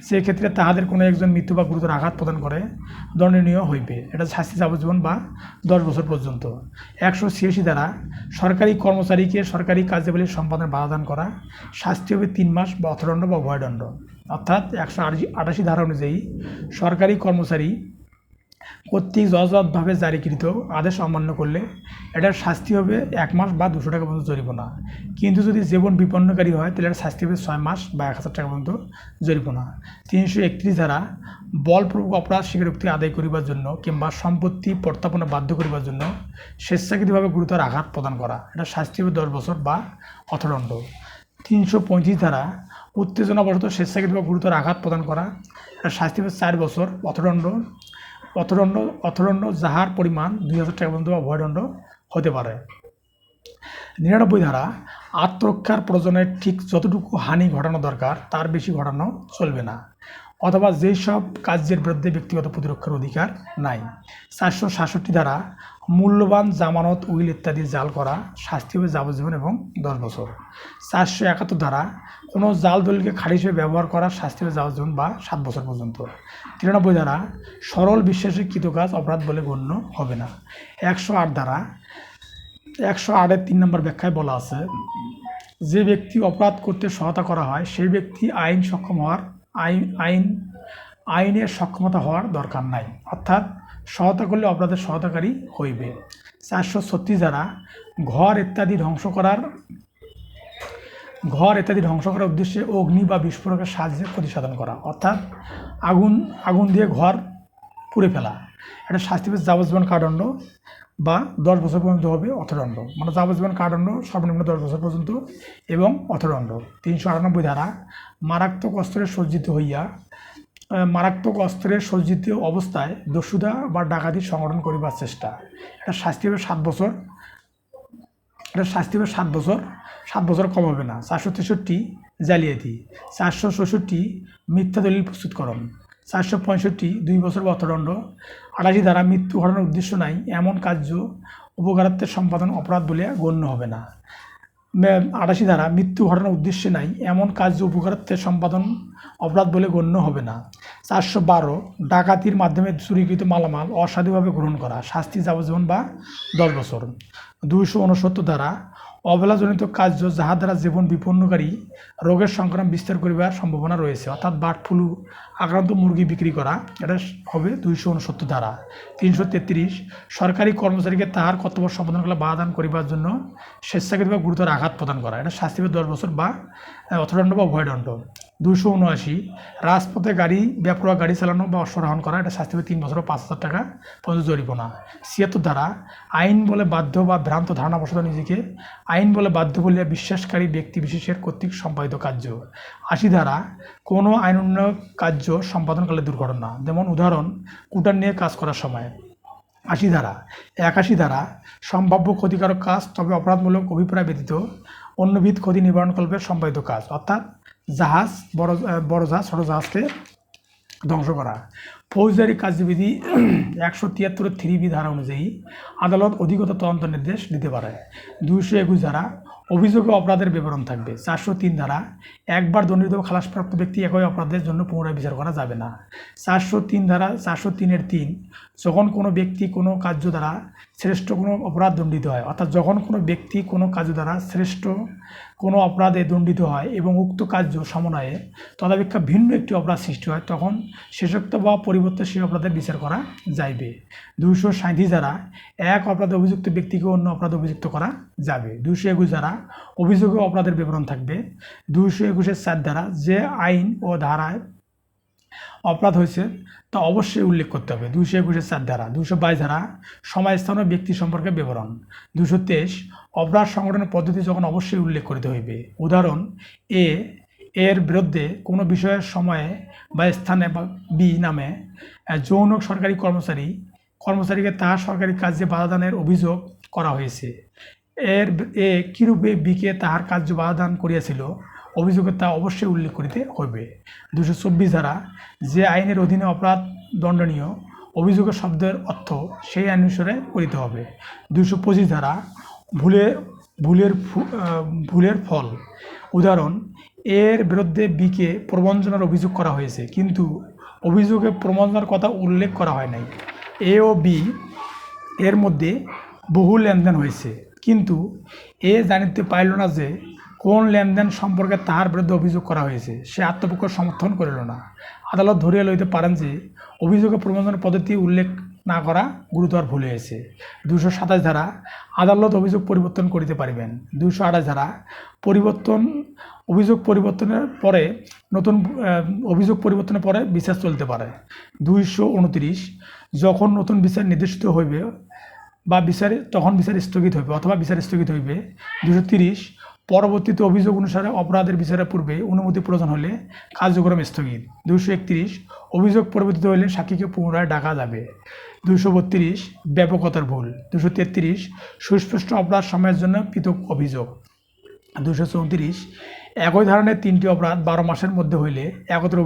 সেক্ষেত্রে তাহাদের কোনো একজন মৃত্যু বা গুরুতর আঘাত প্রদান করে দণ্ডনীয় হইবে, এটা শাস্তি যাবজ্জীবন বা 10 বছর পর্যন্ত। 186 ধারা সরকারি কর্মচারীকে সরকারি কার্যাবলী সম্পাদনে বাধাদান করা, শাস্তি হবে 3 মাস বা অর্থদণ্ড বা উভয়দণ্ড। অর্থাৎ 188 ধারা অনুযায়ী সরকারি কর্মচারী কর্তৃক যথাযথভাবে জারিকৃত আদেশ অমান্য করলে এটার শাস্তি হবে 1 মাস বা 200 টাকা পর্যন্ত জরিমানা। কিন্তু যদি জীবন বিপন্নকারী হয় তাহলে এটার শাস্তি হবে 6 মাস বা 1000 টাকা পর্যন্ত জরিমানা। 331 ধারা বলপূর্বক অপরাধ স্বীকারোক্তি আদায় করিবার জন্য কিংবা সম্পত্তি প্রত্যাপনে বাধ্য করিবার জন্য স্বেচ্ছাকৃতভাবে গুরুতর আঘাত প্রদান করা, এটা শাস্তি হবে 10 বছর বা অর্থদণ্ড। 335 ধারা উত্তেজনাবশত স্বেচ্ছাকৃতভাবে গুরুতর আঘাত প্রদান করা, এটা শাস্তি হবে 4 বছর অর্থদণ্ড যাহার পরিমাণ 2000 টাকা পর্যন্ত বা উভয়দণ্ড হতে পারে। 99 ধারা আত্মরক্ষার প্রয়োজনে ঠিক যতটুকু হানি ঘটানো দরকার তার বেশি ঘটানো চলবে না। অথবা যেই সব কার্যের বিরুদ্ধে ব্যক্তিগত প্রতিরক্ষার অধিকার নাই। 467 ধারা মূল্যবান জামানত, উইল ইত্যাদি জাল করা, শাস্তি হবে যাবজ্জীবন এবং 10 বছর। 471 ধারা কোনো জাল দলিলকে খারিজ হিসেবে ব্যবহার করা, শাস্তি হবে যাবজ্জীবন বা 7 বছর পর্যন্ত। 93 ধারা সরল বিশ্বাসে কৃতকাজ অপরাধ বলে গণ্য হবে না। 108 ধারা 108-এর 3 নম্বর ব্যাখ্যায় বলা আছে, যে ব্যক্তি অপরাধ করতে সহায়তা করা হয় সেই ব্যক্তি আইনের সক্ষমতা হওয়ার দরকার নাই, অর্থাৎ সহায়তা করলে অপরাধের সহায়তাকারী হইবে। 436 ধারা ঘর ইত্যাদি ধ্বংস করার উদ্দেশ্যে অগ্নি বা বিস্ফোরকের সাহায্যে ক্ষতি সাধন করা, অর্থাৎ আগুন দিয়ে ঘর পুড়ে ফেলা। এটা শাস্তি হবে যাবজ্জীবন কারাদণ্ড বা 10 বছর পর্যন্ত হবে অর্থদণ্ড, মানে যাবজ্জীবন কারাদণ্ড সর্বনিম্ন 10 বছর পর্যন্ত এবং অর্থদণ্ড। 398 ধারা মারাত্মক অস্ত্রের সজ্জিত অবস্থায় দস্যুতা বা ডাকাতি সংগঠন করিবার চেষ্টা, এটা শাস্তি হবে 7 বছর। 7 বছর কম হবে না। 463 জালিয়াতি। 464 মিথ্যা দলিল প্রস্তুতকরণ। 465 2 বছর বা অর্থদণ্ড। 88 ধারা মৃত্যু ঘটানোর উদ্দেশ্য নাই এমন কার্য উপকারার্থের সম্পাদন অপরাধ বলে গণ্য হবে না। 88 ধারা মৃত্যু ঘটানোর উদ্দেশ্যে নাই এমন কার্য উপকারার্থের সম্পাদন অপরাধ বলে গণ্য হবে না। 412 ডাকাতির মাধ্যমে চুরিকৃত মালামাল অসাধুভাবে গ্রহণ করা, শাস্তি যাবজ্জীবন বা 10 বছর। 269 ধারা অবহেলাজনিত কার্য যাহা দ্বারা জীবন বিপন্নকারী রোগের সংক্রমণ বিস্তার করিবার সম্ভাবনা রয়েছে, অর্থাৎ বার্ড ফ্লু আক্রান্ত মুরগি বিক্রি করা, এটা হবে 269 ধারা। 333 সরকারি কর্মচারীকে তাহার কর্তব্য সম্পাদন বাধা দান করিবার জন্য স্বেচ্ছাকৃত বা গুরুতর আঘাত প্রদান করা, এটা শাস্তি হবে 10 বছর বা অর্থদণ্ড বা উভয়দণ্ড। 279 রাজপথে বেপরোয়া গাড়ি চালানো বা অশ্বারোহণ করা, এটা শাস্তি হবে 3 বছর বা 5,000 টাকা পর্যন্ত জরিমানা। 76 ধারা আইন বলে বাধ্য বা ভ্রান্ত ধারণাবশত নিজেকে আইন বলে বাধ্য বলিয়া বিশ্বাসকারী ব্যক্তি বিশেষের কর্তৃক সম্পাদিত কার্য। 80 ধারা কোনো আইনোন্নয়ক কার্য সম্পাদনকালে দুর্ঘটনা, যেমন উদাহরণ কুটার নিয়ে কাজ করার সময়। 81 ধারা সম্ভাব্য ক্ষতিকারক কাজ, তবে অপরাধমূলক অভিপ্রায় ব্যতীত অন্যবিধ ক্ষতি নিবারণকল্পে সম্পাদিত কাজ, অর্থাৎ বড় জাহাজ ছোট জাহাজকে ধ্বংস করা। ফৌজদারি কার্যবিধি 173 3B ধারা অনুযায়ী আদালত অধিকতর তদন্ত নির্দেশ দিতে পারে। 221 ধারা অভিযোগে অপরাধের বিবরণ থাকবে। 403 ধারা একবার দণ্ডিত বা খালাসপ্রাপ্ত ব্যক্তি একই অপরাধের জন্য পুনরায় বিচার করা যাবে না। 403 ধারা 403-3 যখন কোনো ব্যক্তি কোনো কার্য দ্বারা শ্রেষ্ঠ কোনো অপরাধ দণ্ডিত হয়, অর্থাৎ যখন কোনো ব্যক্তি কোনো কার্য দ্বারা শ্রেষ্ঠ কোনো অপরাধে দণ্ডিত হয় এবং উক্ত কার্য সমন্বয়ে তদাপেক্ষা ভিন্ন একটি অপরাধ সৃষ্টি হয়, তখন শেষোক্ত বা পরিবর্তে সেই অপরাধের বিচার করা যাইবে। 237 ধারা এক অপরাধে অভিযুক্ত ব্যক্তিকে অন্য অপরাধে অভিযুক্ত করা যাবে। 221 ধারা অভিযোগে অপরাধের বিবরণ থাকবে। 221-4 ধারা যে আইন ও ধারায় অপরাধ হয়েছে তা অবশ্যই উল্লেখ করতে হবে। 221-4 ধারা। 222 ধারা সময়, স্থান ও ব্যক্তি সম্পর্কে বিবরণ। 223 অপরাধ সংগঠনের পদ্ধতি যখন অবশ্যই উল্লেখ করিতে হইবে। উদাহরণ এর বিরুদ্ধে কোনো বিষয়ের সময়ে বা স্থানে বা বি নামে যৌন সরকারি কর্মচারীকে তাহার সরকারি কার্যে বাধাদানের অভিযোগ করা হয়েছে। কিরূপে বিকে তাহার কার্য বাধাদান করিয়াছিল অভিযোগে তা অবশ্যই উল্লেখ করিতে হইবে। 224 ধারা যে আইনের অধীনে অপরাধ দণ্ডনীয় অভিযোগের শব্দের অর্থ সেই আইন অনুসারে করিতে হবে। 225 ধারা ভুলের ফল। উদাহরণ এর বিরুদ্ধে বিকে প্রবঞ্চনার অভিযোগ করা হয়েছে, কিন্তু অভিযোগে প্রবঞ্চনার কথা উল্লেখ করা হয় নাই। এ ও বি এর মধ্যে বহু লেনদেন হয়েছে, কিন্তু এ জানিতে পাইল না যে কোন লেনদেন সম্পর্কে তাহার বিরুদ্ধে অভিযোগ করা হয়েছে, সে আত্মপক্ষ সমর্থন করিল না। আদালত ধরিয়া লইতে পারেন যে অভিযোগে প্রবঞ্চনার পদ্ধতি উল্লেখ না করা গুরুতর ভুল হয়েছে। 227 ধারা আদালত অভিযোগ পরিবর্তন করিতে পারিবেন। 228 ধারা অভিযোগ পরিবর্তনের পরে বিচার চলতে পারে। 229 যখন নতুন বিচার নির্দেশিত হইবে বা তখন বিচার স্থগিত হইবে অথবা বিচার স্থগিত হইবে। 230 পরবর্তীতে অভিযোগ অনুসারে অপরাধের বিচারের পূর্বে অনুমতি প্রয়োজন হলে কার্যক্রম স্থগিত। 231 অভিযোগ পরিবর্তিত হইলে সাক্ষীকে পুনরায় ডাকা যাবে। 232 ব্যাপকতার ভুল। 233 সুস্পষ্ট অপরাধ সময়ের জন্য পৃথক অভিযোগ। 234 একই ধরনের 3টি অপরাধ 12 মাসের মধ্যে হইলে একত্র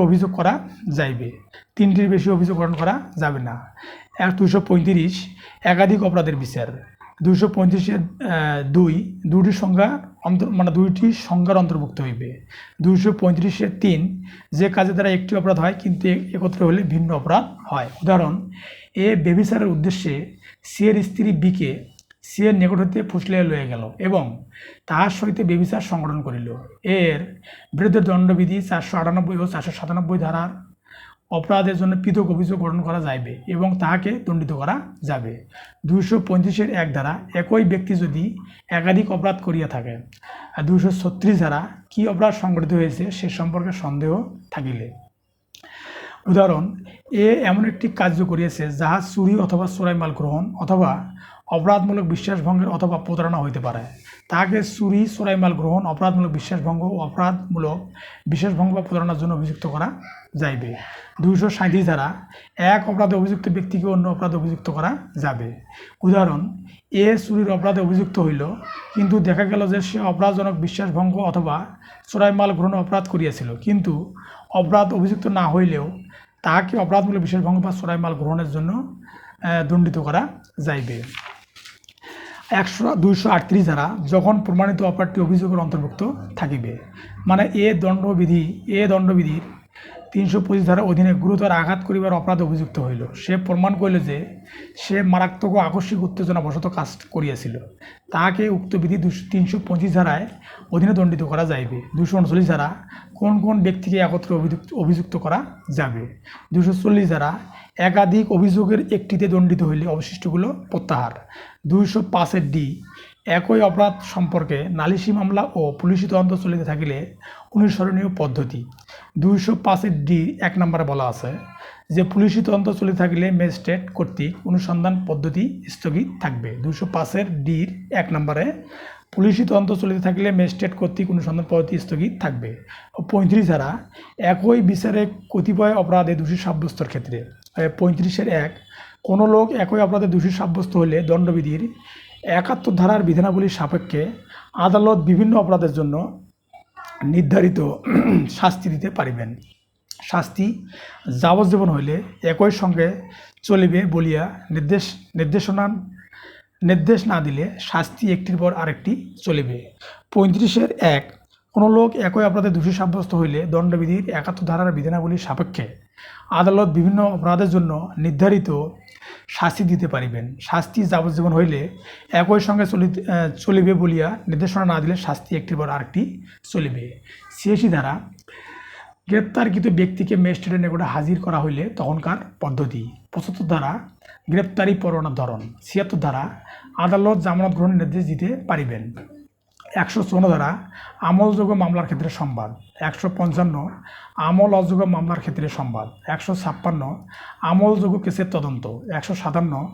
অভিযোগ করা যাইবে, 3টির বেশি অভিযোগ গ্রহণ করা যাবে না। 235 একাধিক অপরাধের বিচার। 235-এর 2 দুইটি সংজ্ঞার অন্তর্ভুক্ত হইবে। 235-এর 3 যে কাজের দ্বারা একটি অপরাধ হয় কিন্তু একত্র হলে ভিন্ন অপরাধ হয়। উদাহরণ, এ ব্যভিচারের উদ্দেশ্যে সি এর স্ত্রী বিকে সি এর নিকট হইতে ফুসলিয়া লইয়া গেল এবং তাহার সহিত ব্যভিচার সংগঠন করিল। এর বিরুদ্ধে দণ্ডবিধি 498 ও 497 ধারার অপরাধের জন্য পৃথক অভিযোগ গঠন করা যাইবে এবং তাহাকে দণ্ডিত করা যাবে। 235-এর 1 ধারা একই ব্যক্তি যদি একাধিক অপরাধ করিয়া থাকে। 236 ধারা কি অপরাধ সংঘটিত হয়েছে সে সম্পর্কে সন্দেহ থাকিলে। উদাহরণ, এ এমন একটি কার্য করিয়াছে যাহা চুরি অথবা চোরাই মাল গ্রহণ অথবা অপরাধমূলক বিশ্বাসভঙ্গের অথবা প্রতারণা হইতে পারে, তাহাকে চুরি, চোরাই মাল গ্রহণ, অপরাধমূলক বিশ্বাসভঙ্গ ও অপরাধমূলক বিশ্বাসভঙ্গ বা প্রতারণার জন্য অভিযুক্ত করা যাইবে। 237 ধারা এক অপরাধে অভিযুক্ত ব্যক্তিকে অন্য অপরাধে অভিযুক্ত করা যাবে। উদাহরণ, এ চুরির অপরাধে অভিযুক্ত হইল কিন্তু দেখা গেল যে সে অপরাধজনক বিশ্বাসভঙ্গ অথবা চোরাই মাল গ্রহণ অপরাধ করিয়াছিল, কিন্তু অপরাধ অভিযুক্ত না হইলেও তাহাকে অপরাধমূলক বিশ্বাসভঙ্গ বা চোরাই মাল গ্রহণের জন্য দণ্ডিত করা যাইবে। 238 ধারা যখন প্রমাণিত অপরাধটি অভিযোগের অন্তর্ভুক্ত থাকিবে, মানে এ দণ্ডবিধির 325 ধারার অধীনে গুরুতর আঘাত করিবার অপরাধ অভিযুক্ত হইল। সে প্রমাণ করিল যে সে মারাত্মক ও আকস্মিক উত্তেজনাবশত কাজ করিয়াছিল, তাহাকে উক্ত বিধি 325 ধারায় অধীনে দণ্ডিত করা যাইবে। 239 ধারা কোন কোন ব্যক্তিকে একত্রে অভিযুক্ত করা যাবে। 240 ধারা একাধিক অভিযোগের একটিতে দণ্ডিত হইলে অবশিষ্টগুলো প্রত্যাহার। 205-এর ডি একই অপরাধ সম্পর্কে নালিশি মামলা ও পুলিশি তদন্ত চলিতে থাকিলে অনুসরণীয় পদ্ধতি। 205-এর ডি 1 নম্বরে বলা আছে যে পুলিশি তদন্ত চলিতে থাকিলে ম্যাজিস্ট্রেট কর্তৃক অনুসন্ধান পদ্ধতি স্থগিত থাকবে। 205-এর ডির 1 নম্বরে পুলিশি তদন্ত চলিতে থাকিলে ম্যাজিস্ট্রেট কর্তৃক অনুসন্ধান পদ্ধতি স্থগিত থাকবে। 35 ধারা একই বিচারে কতিপয় অপরাধে দোষী সাব্যস্তর ক্ষেত্রে। 35-এর 1 কোনো লোক একই অপরাধে দোষী সাব্যস্ত হলে দণ্ডবিধির 71 ধারার বিধানাবলীর সাপেক্ষে আদালত বিভিন্ন অপরাধের জন্য নির্ধারিত শাস্তি দিতে পারিবেন। শাস্তি যাবজ্জীবন হইলে একই সঙ্গে চলিবে বলিয়া নির্দেশ না দিলে শাস্তি একটির পর আরেকটি চলিবে। 35-এর 1 কোনো লোক একই অপরাধে দোষী সাব্যস্ত হইলে দণ্ডবিধির 71 ধারার বিধানাবলীর সাপেক্ষে আদালত বিভিন্ন অপরাধের জন্য নির্ধারিত শাস্তি দিতে পারিবেন। শাস্তি যাবজ্জীবন হইলে একই সঙ্গে চলিবে বলিয়া নির্দেশনা না দিলে শাস্তি একটির পর আরেকটি চলিবে। 86 ধারা গ্রেপ্তারকৃত ব্যক্তিকে ম্যাজিস্ট্রেটের নিকটে হাজির করা হইলে তখনকার পদ্ধতি। 75 ধারা গ্রেপ্তারি পরোয়ানার ধরন। 76 ধারা আদালত জামানত গ্রহণের নির্দেশ দিতে পারিবেন। 154 ধারা আমলযোগ্য মামলার ক্ষেত্রে সংবাদ। 155 আমল অযোগ্য মামলার ক্ষেত্রে সংবাদ। 156 আমলযোগ্য কেসের তদন্ত। 157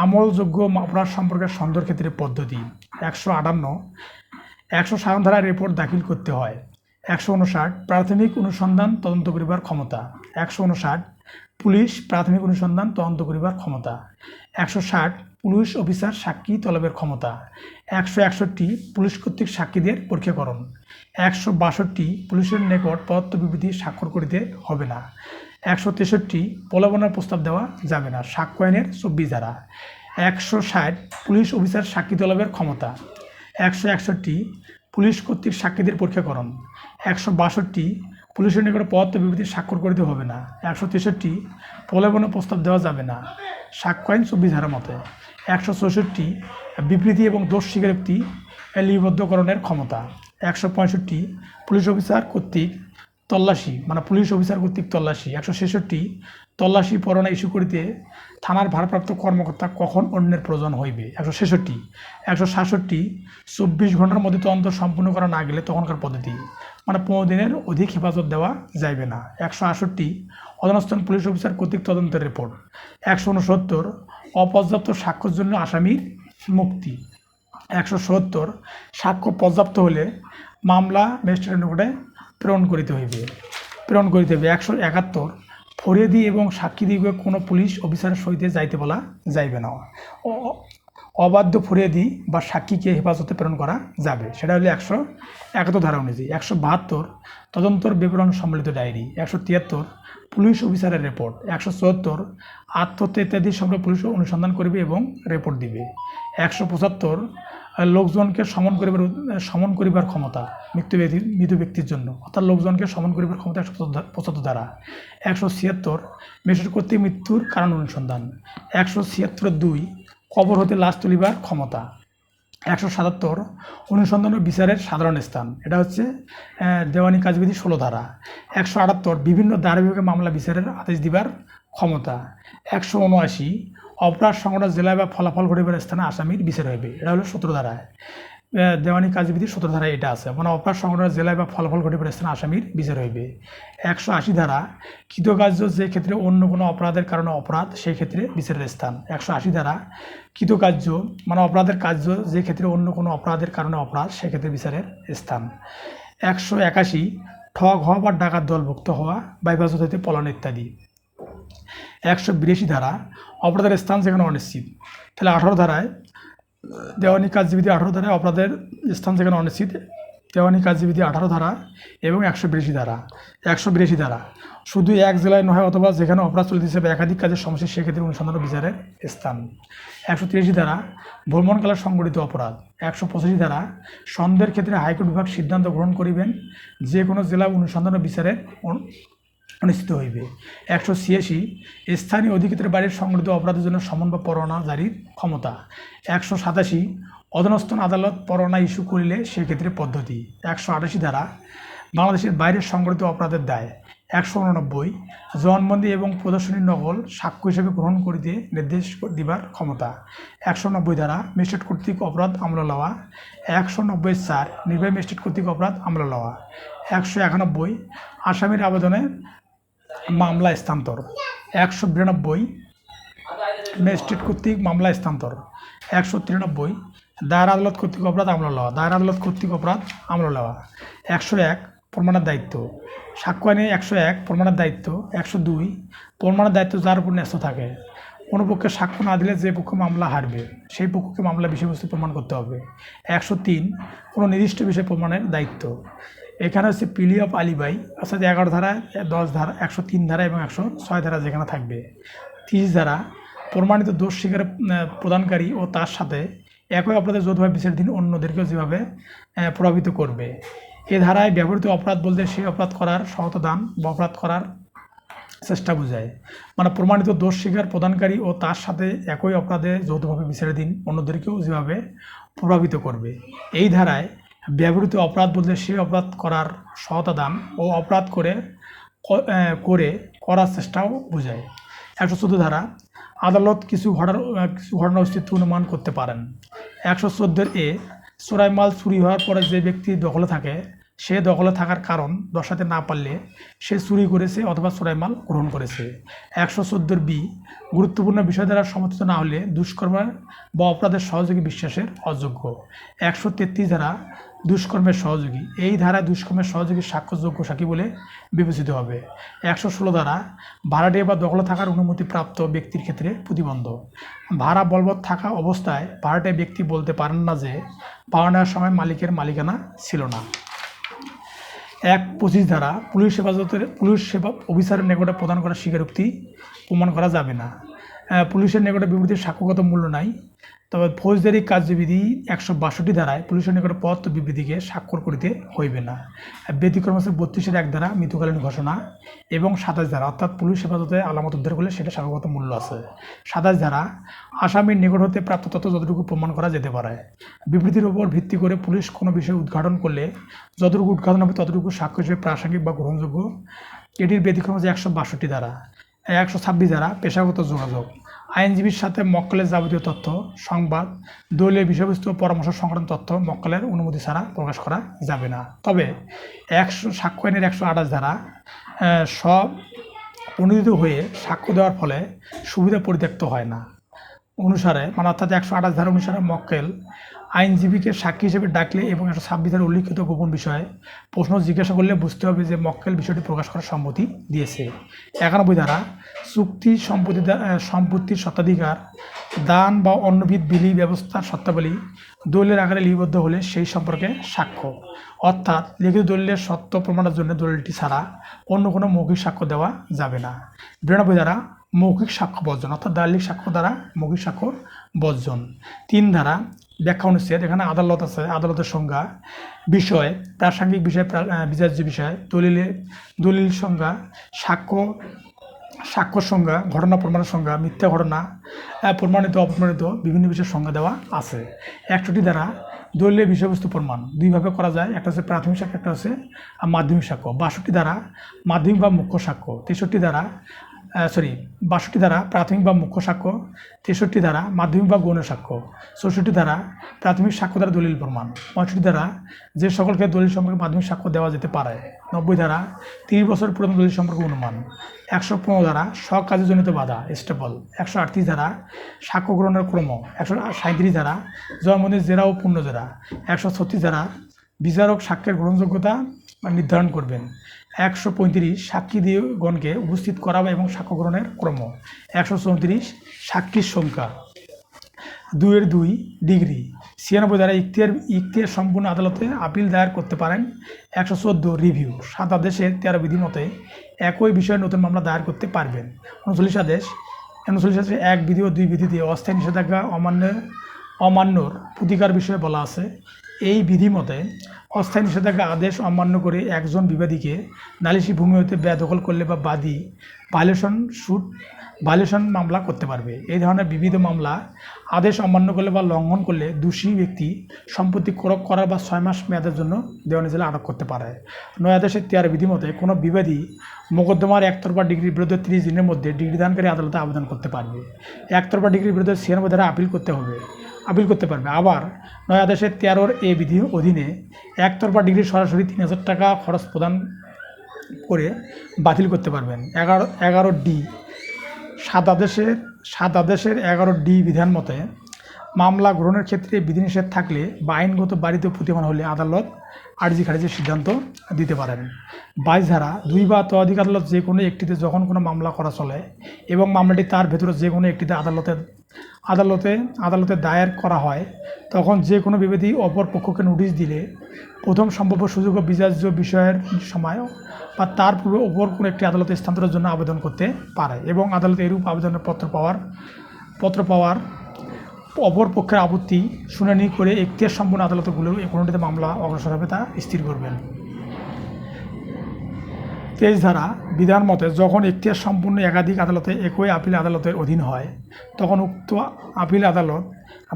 আমলযোগ্য অপরাধ সম্পর্কে সন্দেহের ক্ষেত্রে পদ্ধতি। 158 ধারায় রিপোর্ট দাখিল করতে হয়। 159 প্রাথমিক অনুসন্ধান তদন্ত করিবার ক্ষমতা। 159 পুলিশ প্রাথমিক অনুসন্ধান তদন্ত করিবার ক্ষমতা। 160 পুলিশ অফিসার সাক্ষী তলবের ক্ষমতা। 161 পুলিশ কর্তৃক সাক্ষীদের পরীক্ষাকরণ। 162 পুলিশের নিকট প্রদত্ত বিবৃতি স্বাক্ষর করিতে হবে না। 163 প্রলোভনের প্রস্তাব দেওয়া যাবে না। সাক্ষ্য আইনের 24 ধারা। 160 পুলিশ অফিসার সাক্ষী তলবের ক্ষমতা। 161 পুলিশ কর্তৃক সাক্ষীদের পরীক্ষাকরণ। 162 পুলিশের নিকট প্রদত্ত বিবৃতি স্বাক্ষর করিতে হবে না। 163 প্রলোভনের প্রস্তাব দেওয়া যাবে না। সাক্ষ্য আইন 24 ধারার মতে। 164 বিবৃতি এবং দোষ স্বীকারোক্তি লিপিবদ্ধকরণের ক্ষমতা। 165 পুলিশ অফিসার কর্তৃক তল্লাশি, পুলিশ অফিসার কর্তৃক তল্লাশি। 166 তল্লাশি পরোয়ানা ইস্যু করিতে থানার ভারপ্রাপ্ত কর্মকর্তা কখন অন্যের প্রয়োজন হইবে। 166 24 ঘন্টার মধ্যে তদন্ত সম্পূর্ণ করা না গেলে তখনকার পদ্ধতি, 15 দিনের অধিক হেফাজত দেওয়া যাইবে না। 168 অধস্তন পুলিশ অফিসার কর্তৃক তদন্তের রিপোর্ট। 169 অপর্যাপ্ত সাক্ষ্যের জন্য আসামির মুক্তি। 170 সাক্ষ্য পর্যাপ্ত হলে মামলা ম্যাজিস্ট্রেটের নিকটে প্রেরণ করিতে হইবে। 171 ফরিয়াদি এবং সাক্ষীদিগকে কোনো পুলিশ অফিসারের সহিত যাইতে বলা যাইবে না। অবাধ্য ফরিয়াদি বা সাক্ষীকে হেফাজতে প্রেরণ করা যাবে, সেটা হলো 171 ধারা অনুযায়ী। 172 তদন্তর বিবরণ সম্বলিত ডায়েরি। 173 পুলিশ অফিসারের রিপোর্ট। 174 আত্মহত্যা ইত্যাদি সম্পর্কে পুলিশ অনুসন্ধান করবে এবং রিপোর্ট দিবে। 175 লোকজনকে সমন করিবার ক্ষমতা মৃত ব্যক্তির জন্য, অর্থাৎ লোকজনকে সমন করিবার ক্ষমতা 175 ধারা। 176 ম্যাজিস্ট্রেট কর্তৃক মৃত্যুর কারণ অনুসন্ধান। 176(2) কবর হতে লাশ তুলিবার ক্ষমতা। 177 অনুসন্ধান ও বিচারের সাধারণ স্থান, এটা হচ্ছে দেওয়ানি কাজবিধি 16 ধারা। 178 বিভিন্ন ধারাবিভাগে মামলা বিচারের আদেশ দিবার ক্ষমতা। 179 অপরাধ সংঘটন জেলায় বা ফলাফল ঘটিবার স্থানে আসামির বিচার হইবে, এটা হলো 17 ধারায়। দেওয়ানি কাজবিধি 17 ধারায় এটা আছে, মানে অপরাধ সংঘটনের জেলায় বা ফলাফল ঘটিবার স্থানে আসামির বিচার হইবে। 180 ধারা কৃতকার্য যে ক্ষেত্রে অন্য কোনো অপরাধের কারণে অপরাধ, সেই ক্ষেত্রে বিচারের স্থান। 180 ধারা কৃতকার্য মানে অপরাধের কার্য যে ক্ষেত্রে অন্য কোনো অপরাধের কারণে অপরাধ, সেক্ষেত্রে বিচারের স্থান। 181 ঠগ হওয়া বা ডাকাত দলভুক্ত হওয়া বা হেফাজত হইতে পলায়ন ইত্যাদি। 182 ধারা অপরাধের স্থান যেখানে অনিশ্চিত, তাহলে 18 ধারায় দেওয়ানি কার্যবিধি 18 ধারায় অপরাধের স্থান যেখানে অনিশ্চিত, দেওয়ানি কার্যবিধি 18 ধারা এবং 182 ধারা। 182 ধারা শুধু এক জেলায় নয় অথবা যেখানে অপরাধ চলিতেছে বা একাধিক কাজের সমস্যা, সেক্ষেত্রে অনুসন্ধান ও বিচারের স্থান। 183 ধারা ভ্রমণকালে সংঘটিত অপরাধ। 185 ধারা সন্দেহের ক্ষেত্রে হাইকোর্ট বিভাগ সিদ্ধান্ত গ্রহণ করিবেন যে কোনো জেলা অনুসন্ধান ও বিচারের অনুষ্ঠিত হইবে। 186 স্থানীয় অধিক্ষেত্রের বাইরে সংঘটিত অপরাধের জন্য সমন বা পরোয়ানা জারির ক্ষমতা। 187 অধস্তন আদালত পরোয়ানা ইস্যু করিলে সেক্ষেত্রে পদ্ধতি। 188 ধারা বাংলাদেশের বাইরে সংঘটিত অপরাধের দায়। 189 জবানবন্দি এবং প্রদর্শনীর নকল সাক্ষ্য হিসেবে গ্রহণ করিতে নির্দেশ দিবার ক্ষমতা। 190 ধারা ম্যাজিস্ট্রেট কর্তৃক অপরাধ আমলা লওয়া। 190(4) নির্বাহী ম্যাজিস্ট্রেট কর্তৃক অপরাধ আমলা লওয়া। 191 আসামির আবেদনে মামলা স্থানান্তর। 192 ম্যাজিস্ট্রেট কর্তৃক মামলা স্থানান্তর। 193 দায়ের আদালত কর্তৃক অপরাধ আমলা লওয়া, দায়ের আদালত কর্তৃক অপরাধ আমলা লওয়া। 101 প্রমাণের দায়িত্ব সাক্ষ্য আইনে। 101 প্রমাণের দায়িত্ব। 102 প্রমাণের দায়িত্ব যার উপর ন্যস্ত থাকে, কোনো পক্ষে সাক্ষ্য না দিলে যে পক্ষ মামলা হারবে সেই পক্ষকে মামলা বিষয়বস্তু প্রমাণ করতে হবে। 103 কোনো নির্দিষ্ট বিষয় প্রমাণের দায়িত্ব। এখানে হচ্ছে পিলি অফ আলিবাই, অর্থাৎ 11 ধারা, 10 ধারা, 103 ধারা এবং 106 ধারা যেখানে থাকবে। 30 ধারা প্রমাণিত দোষ স্বীকার প্রদানকারী ও তার সাথে একই অপরাধে যৌথভাবে বিচারাধীন অন্যদেরকেও যেভাবে প্রভাবিত করবে। এ ধারায় ব্যবহৃত অপরাধ বলতে সেই অপরাধ করার সহায়তা দান বা অপরাধ করার চেষ্টা বোঝায়, মানে প্রমাণিত দোষ স্বীকার প্রদানকারী ও তার সাথে একই অপরাধে যৌথভাবে বিচারাধীন অন্যদেরকেও যেভাবে প্রভাবিত করবে। এই ধারায় ব্যবহৃত অপরাধ বলতে সেই অপরাধ করার সহায়তা দান ও অপরাধ করার চেষ্টাও বোঝায়। 114 ধারা আদালত কিছু ঘটনার অস্তিত্ব অনুমান করতে পারেন। 114(a) চোরাই মাল চুরি হওয়ার পরে যে ব্যক্তি দখলে থাকে, সে দখলে থাকার কারণ দর্শাতে না পারলে সে চুরি করেছে অথবা চোরাই মাল গ্রহণ করেছে। 114(b) গুরুত্বপূর্ণ বিষয় দ্বারা সমর্থিত না হলে দুষ্কর্ম বা অপরাধের সহযোগী বিশ্বাসের অযোগ্য। 133 ধারা দুষ্কর্মের সহযোগী। এই ধারায় দুষ্কর্মের সহযোগী সাক্ষ্যযোগ্য সাক্ষী বলে বিবেচিত হবে। 116 ধারা ভাড়াটিয়া বা দখলে থাকার অনুমতিপ্রাপ্ত ব্যক্তির ক্ষেত্রে প্রতিবন্ধ। ভাড়া বলবৎ থাকা অবস্থায় ভাড়াটিয়া ব্যক্তি বলতে পারেন না যে পাওয়া নেওয়ার সময় মালিকের মালিকানা ছিল না। 125 ধারা পুলিশ সেবা অফিসারের নিকটে প্রদান করা স্বীকারোক্তি প্রমাণ করা যাবে না। পুলিশের নিকটে বিবৃতির সাক্ষ্যগত মূল্য নাই। তবে ফৌজদারি কার্যবিধি 162 ধারায় পুলিশের নিকটে প্রদত্ত বিবৃতিকে স্বাক্ষর করিতে হইবে না। ব্যতিক্রম আছে 32(1) ধারা মৃত্যুকালীন ঘোষণা এবং 27 ধারা, অর্থাৎ পুলিশ হেফাজতে আলামত উদ্ধার করলে সেটা সাক্ষ্যগত মূল্য আছে। 27 ধারা আসামির নিকট হতে প্রাপ্ত তথ্য যতটুকু প্রমাণ করা যেতে পারে। বিবৃতির উপর ভিত্তি করে পুলিশ কোনো বিষয় উদ্ঘাটন করলে যতটুকু উদ্ঘাটন হবে ততটুকু সাক্ষ্য হিসেবে প্রাসঙ্গিক বা গ্রহণযোগ্য। এটির ব্যতিক্রম আছে 162 ধারা। 126 ধারা পেশাগত যোগাযোগ। আইনজীবীর সাথে মক্কেলের যাবতীয় তথ্য, সংবাদ, দলীয় বিষয়বস্তু ও পরামর্শ সংক্রান্ত তথ্য মক্কেলের অনুমতি ছাড়া প্রকাশ করা যাবে না। তবে সাক্ষ্য আইনের 128 ধারা সব অনুদিত হয়ে সাক্ষ্য দেওয়ার ফলে সুবিধা পরিত্যক্ত হয় না অনুসারে, মানে অর্থাৎ 128 ধারা অনুসারে মক্কেল আইনজীবীকে সাক্ষী হিসেবে ডাকলে এবং 126 উল্লিখিত গোপন বিষয়ে প্রশ্ন জিজ্ঞাসা করলে বুঝতে হবে যে মক্কেল বিষয়টি প্রকাশ করার সম্মতি দিয়েছে। 91 ধারা চুক্তি সম্পত্তির স্বত্বাধিকার, দান বা অন্যবিধ বিলি ব্যবস্থার শর্তাবলী দলিলের আকারে লিপিবদ্ধ হলে সেই সম্পর্কে সাক্ষ্য, অর্থাৎ লিখিত দলিলের সত্য প্রমাণের জন্য দলিলটি ছাড়া অন্য কোনো মৌখিক সাক্ষ্য দেওয়া যাবে না। 92 ধারা মৌখিক সাক্ষ্য বর্জন, অর্থাৎ দালিলিক সাক্ষ্য দ্বারা মৌখিক সাক্ষ্য বর্জন। 3 ধারা ব্যাখ্যা অনুচ্ছেদ, এখানে আদালত আছে, আদালতের সংজ্ঞা, বিষয়, প্রাসঙ্গিক বিষয়, বিচার্য বিষয়, দলিল সংজ্ঞা, সাক্ষ্য সংজ্ঞা, ঘটনা প্রমাণের সংজ্ঞা, মিথ্যা ঘটনা, প্রমাণিত অপ্রমাণিত বিভিন্ন বিষয়ের সংজ্ঞা দেওয়া আছে। 61 ধারা দলিলের বিষয়বস্তু প্রমাণ দুইভাবে করা যায়, একটা হচ্ছে প্রাথমিক সাক্ষ্য, একটা হচ্ছে মাধ্যমিক সাক্ষ্য। 62 ধারা মাধ্যমিক বা মুখ্য সাক্ষ্য। 62 ধারা প্রাথমিক বা মুখ্য সাক্ষ্য। 63 ধারা মাধ্যমিক বা গৌণ সাক্ষ্য। 64 ধারা প্রাথমিক সাক্ষ্য দ্বারা দলিল প্রমাণ। 65 ধারা যে সকলকে দলিল সম্পর্কে মাধ্যমিক সাক্ষ্য দেওয়া যেতে পারে। 90 ধারা 30 বছর পুরনো দলিল সম্পর্কে অনুমান। 115 ধারা স্বকার্যজনিত জনিত বাধা স্টেবল। 138 ধারা সাক্ষ্য গ্রহণের ক্রম। 137 ধারা জবানবন্দির জেরা ও পূর্ণ জেরা। 136 ধারা বিচারক সাক্ষ্যের গ্রহণযোগ্যতা নির্ধারণ করবেন। 135 সাক্ষীগণকে উপস্থিত করা এবং সাক্ষ্য গ্রহণের ক্রম। 134 সাক্ষীর সংখ্যা। 2 ডিগ্রি। 96 ধারা ইখতিয়ার সম্পূর্ণ আদালতে আপিল দায়ের করতে পারেন। 114 রিভিউ। 7 আদেশের 13 বিধি মতে একই বিষয়ে নতুন মামলা দায়ের করতে পারবেন। 39 আদেশ 1 বিধি ও 2 বিধি দিয়ে অস্থায়ী নিষেধাজ্ঞা অমান্যর প্রতিকার বিষয়ে বলা আছে। এই বিধি মতে অস্থায়ী নিষেধাজ্ঞা আদেশ অমান্য করে একজন বিবাদীকে নালিশি ভূমি হতে বেদখল করলে বা বাদী ভায়োলেশন মামলা করতে পারবে। এই ধরনের বিবিধ মামলা আদেশ অমান্য করলে বা লঙ্ঘন করলে দোষী ব্যক্তি সম্পত্তি ক্রয় করার বা 6 মাস মেয়াদের জন্য দেওয়ানি জেলে আটক করতে পারে। 9 আদেশের 13 বিধি মতে কোনো বিবাদী মোকদ্দমার একতরফা ডিগ্রির বিরুদ্ধে 30 দিনের মধ্যে ডিগ্রি দানকারী আদালতে আবেদন করতে পারবে। একতরফা ডিগ্রির বিরুদ্ধে 96 ধারা আপিল করতে পারবে। আবার 9 আদেশের 13 এ বিধি অধীনে একতরফা ডিগ্রি সরাসরি 3000 টাকা খরচ প্রদান করে বাতিল করতে পারবেন। 11 ডি 7 আদেশের 11 ডি বিধান মতে মামলা গ্রহণের ক্ষেত্রে বিধিনিষেধ থাকলে বা আইনগত বাড়িতে প্রতিমান হলে আদালত আর্জি খারিজের সিদ্ধান্ত দিতে পারেন। 22 ধারা 2 বা ততোধিক আদালত যে কোনো একটিতে যখন কোনো মামলা করা চলে এবং মামলাটি তার ভেতরে যে কোনো একটিতে আদালতে দায়ের করা হয়, তখন যে কোনো বিবাদী অপর পক্ষকে নোটিশ দিলে প্রথম সম্ভাব্য সুযোগ ও বিচার্য বিষয়ের সময় বা তার পূর্বে অপর কোনো একটি আদালতে স্থানান্তরের জন্য আবেদন করতে পারে এবং আদালতে এরূপ আবেদনের পত্র পাওয়ার অপর পক্ষের আপত্তি শুনানি করে এখতিয়ার সম্পন্ন আদালতগুলো কোনোটিতে মামলা অগ্রসর হবে তা স্থির করবেন। 23 ধারা বিধান মতে যখন এখতিয়ার সম্পূর্ণ একাধিক আদালতে একই আপিল আদালতের অধীন হয়, তখন উক্ত আপিল আদালত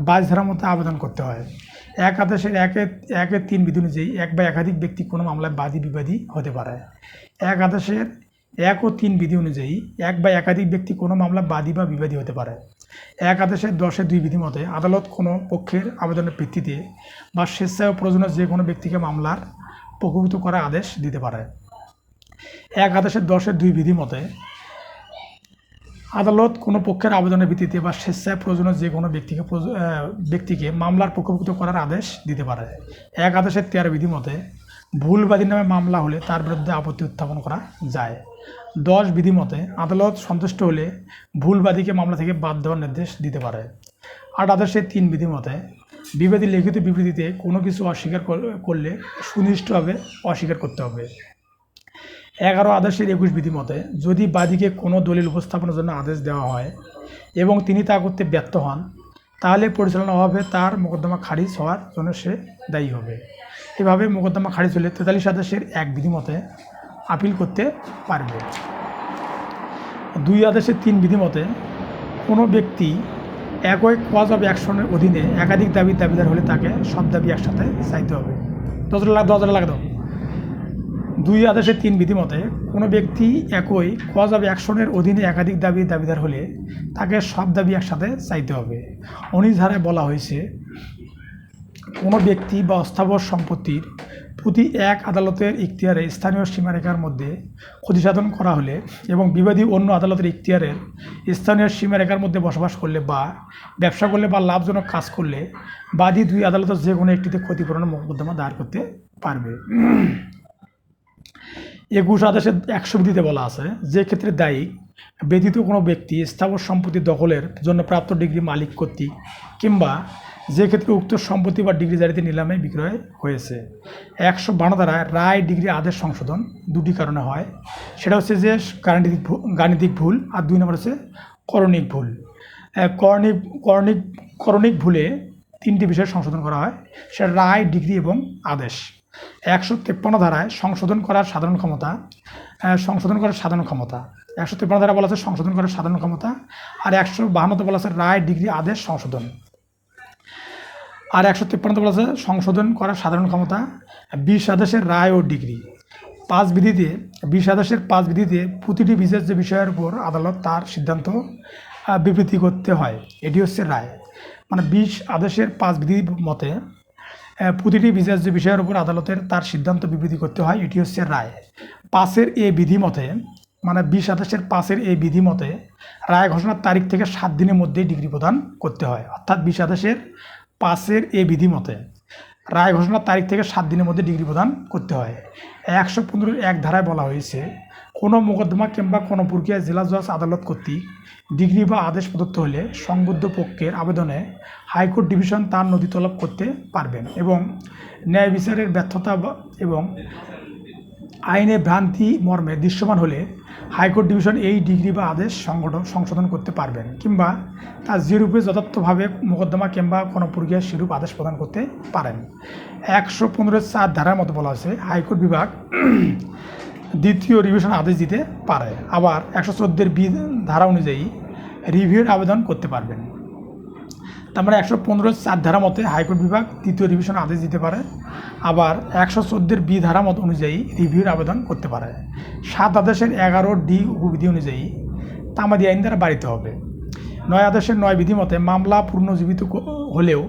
22 ধারার মধ্যে আবেদন করতে হয়। 1 আদেশের 1-3 বিধি অনুযায়ী এক বা একাধিক ব্যক্তি কোনো মামলায় বাদী বিবাদী হতে পারে। 1 আদেশের 1 ও 3 বিধি অনুযায়ী এক বা একাধিক ব্যক্তি কোনো মামলায় বাদী বা বিবাদী হতে পারে। 1 আদেশের 10-2 বিধি মতে আদালত কোনো পক্ষের আবেদনের ভিত্তিতে বা স্বেচ্ছায় ও প্রয়োজনে যে কোনো ব্যক্তিকে মামলার পক্ষভুক্ত করার আদেশ দিতে পারে। 1 আদেশের 10-2 বিধি মতে আদালত কোনো পক্ষের আবেদনের ভিত্তিতে বা স্বেচ্ছায় প্রয়োজনে যে কোনো ব্যক্তিকে মামলার পক্ষভুক্ত করার আদেশ দিতে পারে। 1 আদেশের 13 বিধি মতে ভুল বাদীর নামে মামলা হলে তার বিরুদ্ধে আপত্তি উত্থাপন করা যায়। 10 বিধি মতে আদালত সন্তুষ্ট হলে ভুল বাদীকে মামলা থেকে বাদ দেওয়ার নির্দেশ দিতে পারে। 8 আদেশের 3 বিধি মতে বিবাদী লিখিত বিবৃতিতে কোনো কিছু অস্বীকার করলে সুনির্দিষ্টভাবে অস্বীকার করতে হবে। 11 আদেশের 21 বিধি মতে যদি বাদীকে কোনো দলিল উপস্থাপনের জন্য আদেশ দেওয়া হয় এবং তিনি তা করতে ব্যর্থ হন, তাহলে পরিচালনা অভাবে তার মোকদ্দমা খারিজ হওয়ার জন্য সে দায়ী হবে। এভাবে মোকদ্দমা খারিজ হলে 43 আদেশের 1 বিধি মতে আপিল করতে পারবে। 2 আদেশের 3 বিধি মতে কোনো ব্যক্তি একই কজ অফ অ্যাকশনের অধীনে একাধিক দাবিদার হলে তাকে সব দাবি একসাথে চাইতে হবে। 10 লাখ দাও। 2 আদেশের 3 বিধি মতে কোনো ব্যক্তি একই কজ অফ অ্যাকশনের অধীনে একাধিক দাবিদার হলে তাকে সব দাবি একসাথে চাইতে হবে। 19 ধারায় বলা হয়েছে কোনো ব্যক্তি বা অস্থাবর সম্পত্তির প্রতি এক আদালতের ইখতিয়ারে স্থানীয় সীমারেখার মধ্যে ক্ষতিসাধন করা হলে এবং বিবাদী অন্য আদালতের ইখতিয়ারের স্থানীয় সীমারেখার মধ্যে বসবাস করলে বা ব্যবসা করলে বা লাভজনক কাজ করলে বাদী দুই আদালতের যে কোনো একটিতে ক্ষতিপূরণের মোকদ্দমা দায়ের করতে পারবে। 21 আদেশের 100 বিধিতে বলা আছে, যে ক্ষেত্রে দায়ী ব্যতীত কোনো ব্যক্তি স্থাবর সম্পত্তি দখলের জন্য প্রাপ্ত ডিগ্রি মালিক কর্তৃক কিংবা যে ক্ষেত্রে উক্ত সম্পত্তি বা ডিগ্রি জারিতে নিলামে বিক্রয় হয়েছে। 152 ধারায় রায় ডিগ্রি আদেশ সংশোধন দুটি কারণে হয়, সেটা হচ্ছে যে গাণিতিক ভুল আর 2 নম্বর হচ্ছে করণিক ভুল। করণিক ভুলে 3টি বিষয় সংশোধন করা হয়, সেটা রায়, ডিগ্রি এবং আদেশ। 153 ধারায় সংশোধন করার সাধারণ ক্ষমতা 153 ধারা বলা আছে সংশোধন করার সাধারণ ক্ষমতা, আর 152 বলা আছে রায়, ডিগ্রি, আদেশ সংশোধন। আর 153 বলা আছে সংশোধন করার সাধারণ ক্ষমতা 20 আদেশের রায় ও ডিগ্রি। 20 আদেশের 5 বিধিতে প্রতিটি বিচার্য বিষয়ের উপর আদালত তার সিদ্ধান্ত বিবৃতি করতে হয়, এটি হচ্ছে রায়। মানে 20 আদেশের 5 বিধি মতে প্রতিটি বিচার্য বিষয়ের উপর আদালতের তার সিদ্ধান্ত বিবৃতি করতে হয়, এটি হচ্ছে রায়। 5-এর এ বিধি মতে, মানে 20 আদেশের 5-এর এই বিধি মতে রায় ঘোষণার তারিখ থেকে 7 দিনের মধ্যে ডিগ্রি প্রদান করতে হয়। অর্থাৎ 20 আদেশের 5-এর এই বিধি মতে রায় ঘোষণার তারিখ থেকে 7 দিনের মধ্যে ডিগ্রি প্রদান করতে হয়। 115-1 ধারায় বলা হয়েছে, কোনো মোকদ্দমা কিংবা কোনো প্রক্রিয়ায় জেলা জজ আদালত কর্তৃক ডিগ্রি বা আদেশ প্রদত্ত হলে সংবদ্ধ পক্ষের আবেদনে হাইকোর্ট ডিভিশন তার নথি তলব করতে পারবেন এবং ন্যায় বিচারের ব্যর্থতা এবং আইনে ভ্রান্তি মর্মে দৃশ্যমান হলে হাইকোর্ট ডিভিশন এই ডিগ্রি বা আদেশ সংশোধন করতে পারবেন কিংবা তার যেরূপে যথার্থভাবে মোকদ্দমা কিংবা কোনো প্রক্রিয়ার সেরূপ আদেশ প্রদান করতে পারেন। 115-4 ধারার মতো বলা হয়েছে, হাইকোর্ট বিভাগ দ্বিতীয় রিভিশন আদেশ দিতে পারে। আবার 114 বি ধারা অনুযায়ী রিভিউর আবেদন করতে পারবেন। তার মানে 115-4 ধারা মতে হাইকোর্ট বিভাগ দ্বিতীয় রিভিশন আদেশ দিতে পারে, আবার 114 বি ধারা মত অনুযায়ী রিভিউর আবেদন করতে পারে। 7 আদেশের 11 ডি উপবিধি অনুযায়ী তামাদি আইন দ্বারা বাড়িতে হবে। 9 আদেশের 9 বিধি মতে মামলা পুনর্জীবিত হলেও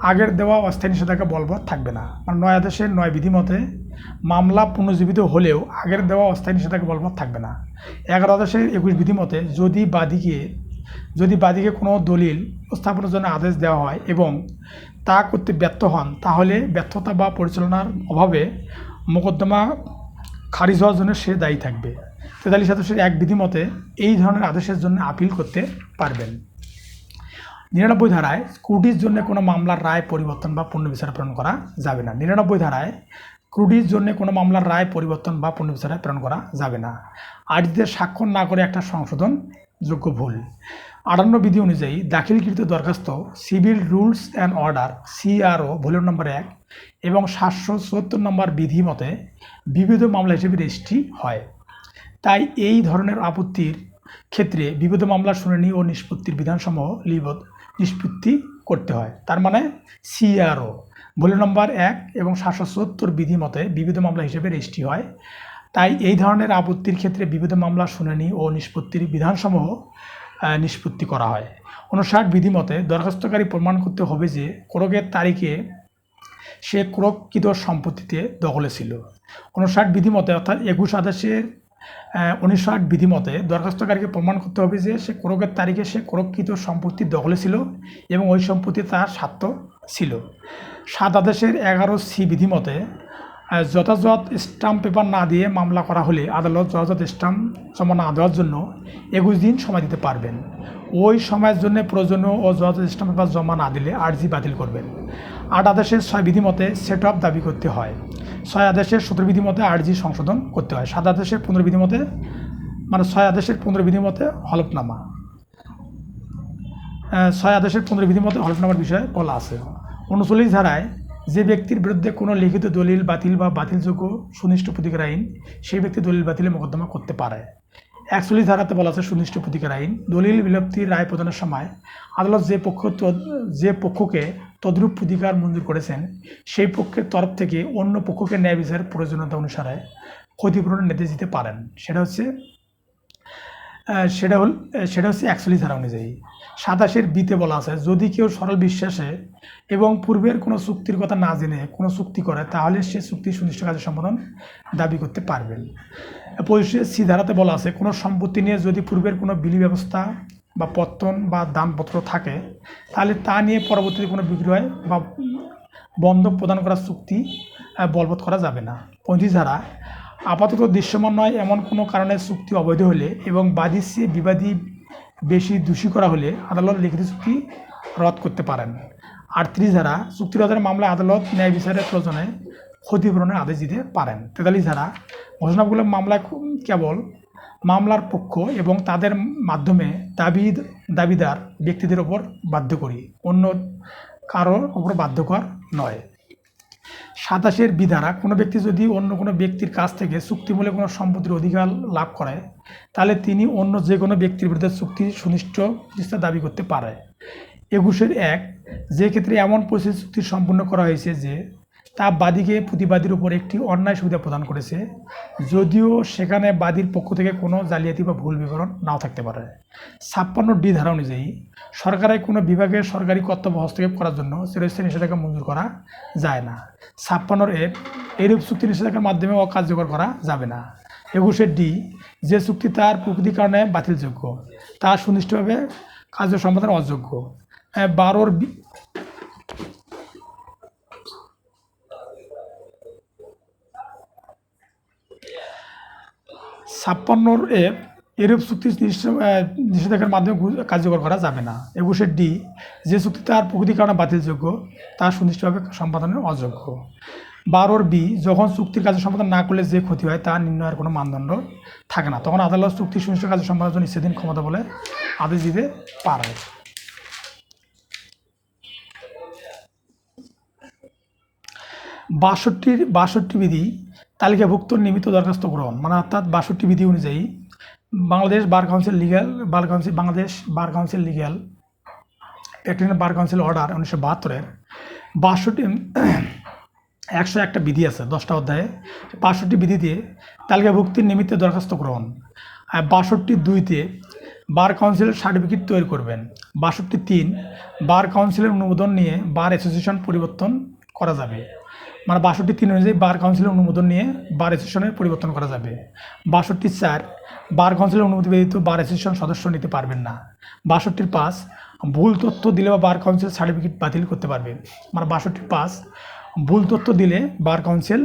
আগের দেওয়া অস্থায়ী নিষেধাজ্ঞা বলবৎ থাকবে না। মানে 9 আদেশের 9 বিধি মতে মামলা পুনর্জীবিত হলেও আগের দেওয়া অস্থায়ী নিষেধাজ্ঞা বলবৎ থাকবে না। 11 আদেশের 21 বিধি মতে যদি বাদীকে কোনো দলিল উপস্থাপনের জন্য আদেশ দেওয়া হয় এবং তা করতে ব্যর্থ হন, তাহলে ব্যর্থতা বা পরিচালনার অভাবে মোকদ্দমা খারিজ হওয়ার জন্য সে দায়ী থাকবে। 43 আদেশের 1 বিধি মতে এই ধরনের আদেশের জন্য আপিল করতে পারবেন। 99 ধারায় ক্রুটির জন্য কোনো মামলার রায় পরিবর্তন বা পুনর্বিচারে প্রেরণ করা যাবে না। 99 ধারায় ক্রুটির জন্য কোনো মামলার রায় পরিবর্তন বা পুনর্বিচারে প্রেরণ করা যাবে না। আর্জিতে স্বাক্ষর না করে একটা সংশোধনযোগ্য ভুল। 58 বিধি অনুযায়ী দাখিলকৃত দরখাস্ত civil rules and order CRO volume number 1 এবং 774 নম্বর বিধি মতে বিবিধ মামলা হিসেবে রেজিস্ট্রি হয়। তাই এই ধরনের আপত্তির ক্ষেত্রে বিবিধ মামলার শুনানি ও নিষ্পত্তির বিধানসমূহ নিষ্পত্তি করতে হয়। তার মানে CRO ভলিউম নম্বর 1 এবং 774 বিধি মতে বিবিধ মামলা হিসেবে রেজিস্ট্রি হয়। তাই এই ধরনের আপত্তির ক্ষেত্রে বিবিধ মামলার শুনানি ও নিষ্পত্তির বিধানসমূহ নিষ্পত্তি করা হয়। 59 বিধি মতে দরখাস্তকারী প্রমাণ করতে হবে যে ক্রয়ের তারিখে সে ক্রয়কৃত সম্পত্তিতে দখলে ছিল। 59 বিধি মতে অর্থাৎ 21 আদেশের 59 বিধি মতে দরখাস্তকারীকে প্রমাণ করতে হবে যে সে ক্রয়ের তারিখে সে ক্রয়কৃত সম্পত্তির দখলে ছিল এবং ওই সম্পত্তি তার স্বার্থ ছিল। 7 আদেশের 11C বিধি মতে যথাযথ স্টাম্প পেপার না দিয়ে মামলা করা হলে আদালত যথাযথ স্টাম্প জমা না দেওয়ার জন্য 21 দিন সময় দিতে পারবেন। ওই সময়ের জন্য প্রয়োজনীয় ও যথাযথ স্টাম্প পেপার জমা না দিলে আর্জি বাতিল করবেন। 8 আদেশের 6 বিধি মতে সেট অফ দাবি করতে হয়। 6 আদেশের 17 বিধি মতে আর্জি সংশোধন করতে হয়। 7 আদেশের 15 বিধি মতে 6 আদেশের 15 বিধি মতে হলফনামা 6 আদেশের 15 বিধি মতে হলফনামার বিষয়ে বলা আছে। 39 ধারায় যে ব্যক্তির বিরুদ্ধে কোনো লিখিত দলিল বাতিল বা বাতিলযোগ্য সুনিষ্ঠ প্রতিকার আইন, সেই ব্যক্তি দলিল বাতিলে মোকদ্দমা করতে পারে। 41 ধারাতে বলা আছে সুনিষ্ঠ প্রতিকার আইন, দলিল বিলুপ্তির রায় প্রদানের সময় আদালত যে পক্ষকে তদ্রূপ প্রতিকার মঞ্জুর করেছেন সেই পক্ষের তরফ থেকে অন্য পক্ষকে ন্যায় বিচারের প্রয়োজনীয়তা অনুসারে ক্ষতিপূরণের নির্দেশ দিতে পারেন। সেটা হচ্ছে সেটা হচ্ছে 41 ধারা অনুযায়ী। 27-এর বিতে বলা আছে, যদি কেউ সরল বিশ্বাসে এবং পূর্বের কোনো চুক্তির কথা না জেনে কোনো চুক্তি করে তাহলে সে চুক্তি সুনির্দিষ্ট কাজের সম্পাদন দাবি করতে পারবেন। 25-এর সি ধারাতে বলা আছে, কোনো সম্পত্তি নিয়ে যদি পূর্বের কোনো বিলি ব্যবস্থা বা পত্তন বা দানপত্র থাকে তাহলে তা নিয়ে পরবর্তীতে কোনো বিক্রয় বা বন্ধক প্রদান করার চুক্তি বলবৎ করা যাবে না। 25 ধারা, আপাতত দৃশ্যমান নয় এমন কোনো কারণে চুক্তি অবৈধ হলে এবং বাদীর চেয়ে বিবাদী বেশি দোষী করা হলে আদালত লিখিত চুক্তি রদ করতে পারেন। 38 ধারা, চুক্তি রদের মামলায় আদালত ন্যায় বিচারের প্রয়োজনে ক্ষতিপূরণের আদেশ দিতে পারেন। 43 ধারা, ঘোষণাগুলো মামলায় কেবল মামলার পক্ষ এবং তাদের মাধ্যমে দাবিদার ব্যক্তিদের ওপর বাধ্যকরী, অন্য কারোর ওপর বাধ্যকর নয়। 27-এর বি ধারা, কোনো ব্যক্তি যদি অন্য কোনো ব্যক্তির কাছ থেকে চুক্তিমূলক কোনো সম্পত্তির অধিকার লাভ করে তাহলে তিনি অন্য যে কোনো ব্যক্তির বিরুদ্ধে চুক্তি সুনির্দিষ্ট প্রতিষ্ঠা দাবি করতে পারে। 21-এর 1, যে ক্ষেত্রে এমন পরিস্থিতি চুক্তি সম্পূর্ণ করা হয়েছে যে তা বাদীকে প্রতিবাদীর উপর একটি অন্যায় সুবিধা প্রদান করেছে, যদিও সেখানে বাদীর পক্ষ থেকে কোনো জালিয়াতি বা ভুল বিবরণ নাও থাকতে পারে। 56-ডি ধারা অনুযায়ী সরকারের কোনো বিভাগের সরকারি কর্তব্য হস্তক্ষেপ করার জন্য চিরস্থায়ী নিষেধাজ্ঞা মঞ্জুর করা যায় না। 56-এর এরূপ চুক্তি নিষেধাজ্ঞার মাধ্যমে অকার্যকর করা যাবে না। 21-ডি, যে চুক্তি তার প্রকৃতির কারণে বাতিলযোগ্য তা সুনির্দিষ্টভাবে কার্য সম্পাদন অযোগ্য। 12-র 56-র এরূপ চুক্তি নিষেধাজ্ঞার মাধ্যমে কার্যকর করা যাবে না। 21-ডি, যে চুক্তি তার প্রকৃতির কারণে বাতিলযোগ্য তা সুনির্দিষ্টভাবে সম্পাদনের অযোগ্য। 12-র বি, যখন চুক্তির কাজ সম্পাদন না করলে যে ক্ষতি হয় তা নির্ণয়ের কোনো মানদণ্ড থাকে না, তখন আদালত চুক্তি সুনির্দিষ্ট কাজ সম্পাদনের জন্য ইচ্ছাধীন ক্ষমতা বলে আদেশ দিতে পারে। 62 বিধি, তালিকাভুক্ত নিমিত্ত দরখাস্ত গ্রহণ, মানে অর্থাৎ 62 বিধি অনুযায়ী Bangladesh bar council Bangladesh bar council legal practitioner bar council order 1972-এর 101টা বিধি আছে 10টা অধ্যায়ে। 65 বিধিতে তালিকাভুক্তির নিমিত্তে দরখাস্ত গ্রহণ। 62(2)তে বার কাউন্সিলের সার্টিফিকেট তৈরি করবেন। 62(3) বার কাউন্সিলের অনুমোদন নিয়ে বার অ্যাসোসিয়েশন পরিবর্তন করা যাবে, মানে 62(3) অনুযায়ী বার কাউন্সিলের অনুমোদন নিয়ে বার অ্যাসোসিয়েশনের পরিবর্তন করা যাবে। 62(4) বার কাউন্সিলের অনুমতি ব্যতীত বার অ্যাসোসিয়েশন সদস্য নিতে পারবেন না। 62(5) ভুল তথ্য দিলে বা বার কাউন্সিল সার্টিফিকেট বাতিল করতে পারবে, মানে 62(5) ভুল তথ্য দিলে বার কাউন্সিল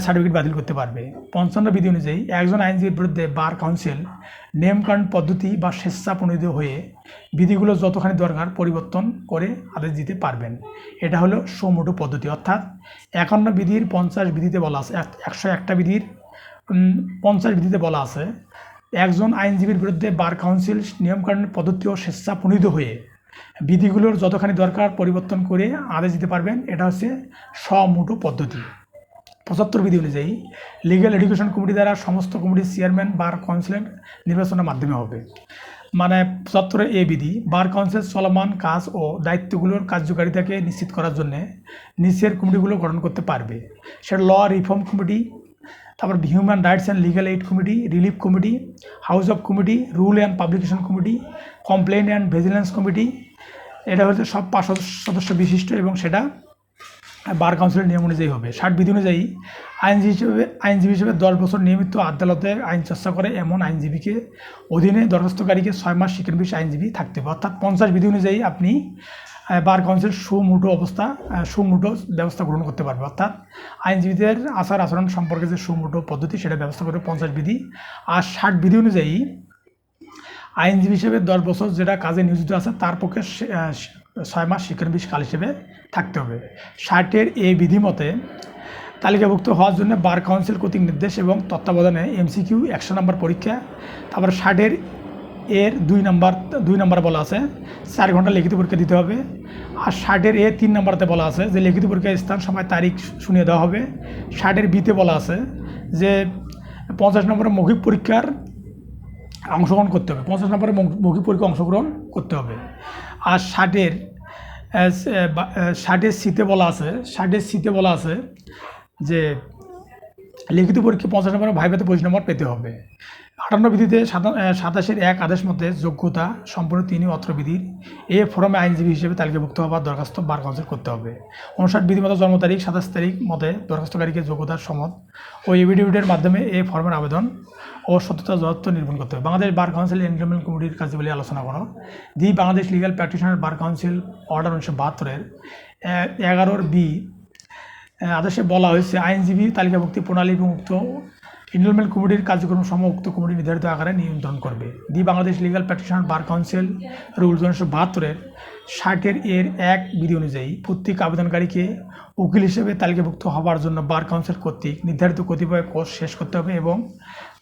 সার্টিফিকেট বাতিল করতে পারবে। 55 বিধি অনুযায়ী একজন আইনজীবীর বিরুদ্ধে বার কাউন্সিল নিয়মকানুন পদ্ধতি বা স্বেচ্ছা প্রণোদিত হয়ে বিধিগুলো যতখানি দরকার পরিবর্তন করে আদেশ দিতে পারবেন। এটা হলো সুমোটো পদ্ধতি, অর্থাৎ 51 বিধির 50 বিধিতে বলা আছে, 101টা বিধির 50 বিধিতে বলা আছে একজন আইনজীবীর বিরুদ্ধে বার কাউন্সিল নিয়মকানুন পদ্ধতি ও স্বেচ্ছা প্রণোদিত হয়ে বিধিগুলোর যতখানি দরকার পরিবর্তন করে আদেশ দিতে পারবেন। এটা হচ্ছে সমোটো পদ্ধতি। 75 বিধি অনুযায়ী লিগ্যাল এডুকেশন কমিটি দ্বারা সমস্ত কমিটির চেয়ারম্যান বার কাউন্সিলের নির্বাচনের মাধ্যমে হবে, মানে 75 বিধি বার কাউন্সিল চলমান কাজ ও দায়িত্বগুলোর কার্যকারিতাকে নিশ্চিত করার জন্য নিচের কমিটিগুলো গঠন করতে পারবে। সেটা ল রিফর্ম কমিটি, তারপর human rights and legal aid committee, relief committee, house of committee, rule and publication committee, complain and vigilance committee. এটা হচ্ছে সব 5 সদস্য বিশিষ্ট এবং সেটা বার কাউন্সিলের নিয়ম অনুযায়ী হবে। 60 বিধি অনুযায়ী আইনজীবী হিসেবে 10 বছর নিয়মিত আদালতে আইন চর্চা করে এমন আইনজীবীকে অধীনে দরখাস্তকারীকে 6 মাস শিক্ষানবিশ আইনজীবী থাকতে হবে। অর্থাৎ 50 বিধি অনুযায়ী আপনি বার কাউন্সিল সুমোটো ব্যবস্থা গ্রহণ করতে পারবে, অর্থাৎ আইনজীবীদের আচার আচরণ সম্পর্কে যে সুমোটো পদ্ধতি সেটা ব্যবস্থা করবে 50 বিধি। আর 60 বিধি অনুযায়ী আইনজীবী হিসেবে 10 বছর যেটা কাজে নিয়োজিত আছে তার পক্ষে 6 মাস শিক্ষানবিশ কাল হিসেবে থাকতে হবে। 60-এর বিধি মতে তালিকাভুক্ত হওয়ার জন্য বার কাউন্সিল কর্তৃক নির্দেশ এবং তত্ত্বাবধানে MCQ 100 নম্বর পরীক্ষা, তারপর 60-এর 2 নম্বর বলা আছে 4 ঘন্টা লিখিত পরীক্ষা দিতে হবে। আর 60-এর 3 নম্বরতে বলা আছে যে লিখিত পরীক্ষার স্থান, সময়, তারিখ শুনিয়ে দেওয়া হবে। 60-এর বিতে বলা আছে যে 50 নম্বরের মৌখিক পরীক্ষার অংশগ্রহণ করতে হবে, 50 নম্বরের মৌখিক পরীক্ষা অংশগ্রহণ করতে হবে। আর 60-এর সিতে বলা আছে যে লিখিত পরীক্ষা 50 নম্বর, ভাইভাতে 25 নম্বর পেতে হবে। 58 বিধিতে 27-1 আদেশ মতে যোগ্যতা সম্পন্ন তিনি অত্র বিধির এ ফরমে আইনজীবী হিসেবে তালিকাভুক্ত হবার দরখাস্ত বার কাউন্সিল করতে হবে। 59 বিধি মতো জন্ম তারিখ 27 তারিখ মতে দরখাস্তকারীকে যোগ্যতার সমত ও এফিডেভিটের মাধ্যমে এ ফর্মের আবেদন ও সত্যতা যথার্থ নিরূপণ করতে হবে। বাংলাদেশ বার কাউন্সিল এনরোলমেন্ট কমিটির কার্যাবলী আলোচনা করো। The Bangladesh legal practitioner bar council order 1972-এর 11 আদেশে বলা হয়েছে আইনজীবী তালিকাভুক্তি প্রণালী এবং উক্ত এনরোলমেন্ট কমিটির কার্যক্রম সমূহ উক্ত কমিটি নির্ধারিত আকারে নিয়ন্ত্রণ করবে। The Bangladesh legal practitioner bar council rules 1972-এর 60-এর 1 বিধি অনুযায়ী প্রত্যেক আবেদনকারীকে উকিল হিসেবে তালিকাভুক্ত হবার জন্য বার কাউন্সিল কর্তৃক নির্ধারিত কতিপয় কোর্স শেষ করতে হবে এবং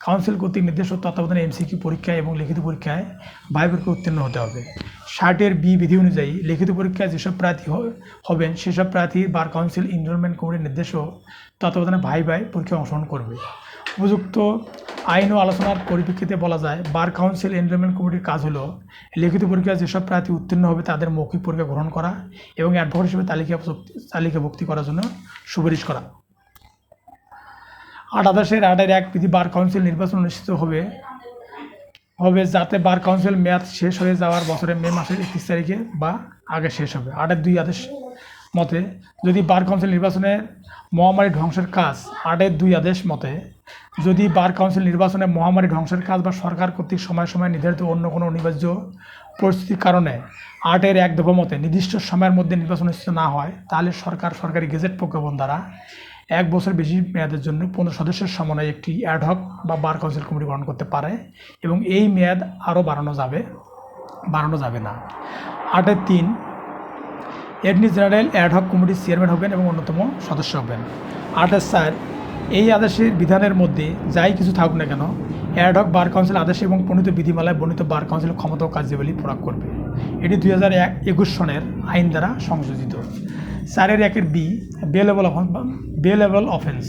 কাউন্সিল কর্তৃক নির্দেশ ও তত্ত্বাবধানে এমসিকিউ পরীক্ষায় এবং লিখিত পরীক্ষায় ভাইভায় উত্তীর্ণ হতে হবে। 60-এর বি বিধি অনুযায়ী লিখিত পরীক্ষায় যেসব প্রার্থী হবেন সেসব প্রার্থী বার কাউন্সিল এনরোলমেন্ট কমিটির নির্দেশ ও তত্ত্বাবধানে ভাইভায় পরীক্ষায় অংশগ্রহণ করবে। উপযুক্ত আইন ও আলোচনার পরিপ্রেক্ষিতে বলা যায় বার কাউন্সিল এনরোলমেন্ট কমিটির কাজ হলো লিখিত পরীক্ষায় যেসব প্রার্থী উত্তীর্ণ হবে তাদের মৌখিক পরীক্ষা গ্রহণ করা এবং অ্যাডভোকেট হিসেবে তালিকাভুক্তি করার জন্য সুপারিশ করা। 8-1 বিধি বার কাউন্সিল নির্বাচন অনুষ্ঠিত হবে যাতে বার কাউন্সিল মেয়াদ শেষ হয়ে যাওয়ার বছরের মে মাসের 31 তারিখে বা আগে শেষ হবে। 8-2 আদেশ মতে যদি বার কাউন্সিল নির্বাচনে মহামারী ধ্বংসের কাজ 8-2 আদেশ মতে যদি বার কাউন্সিল নির্বাচনে মহামারী ধ্বংসের কাজ বা সরকার কর্তৃক সময় নির্ধারিত অন্য কোনো অনিবার্য পরিস্থিতির কারণে 8-1 দফা মতে নির্দিষ্ট সময়ের মধ্যে নির্বাচন অনুষ্ঠিত না হয় তাহলে সরকারি গেজেট প্রজ্ঞাপন দ্বারা 1 বছর বেশি মেয়াদের জন্য 15 সদস্যের সমন্বয়ে একটি অ্যাডহক বা বার কাউন্সিল কমিটি গঠন করতে পারে এবং এই মেয়াদ আরও বাড়ানো যাবে না। 8-3 অ্যাটর্নি জেনারেল অ্যাডহক কমিটির চেয়ারম্যান হবেন এবং অন্যতম সদস্য হবেন। 8-4 এই আদেশের বিধানের মধ্যে যাই কিছু থাকুক না কেন অ্যাডহক বার কাউন্সিল আদেশ এবং প্রণীত বিধিমালায় বর্ণিত বার কাউন্সিল ক্ষমতা ও কার্যাবলী প্রয়োগ করবে। এটি 2021 সনের আইন দ্বারা সংযোজিত। 4-1 বি বেলেবল অফেন্স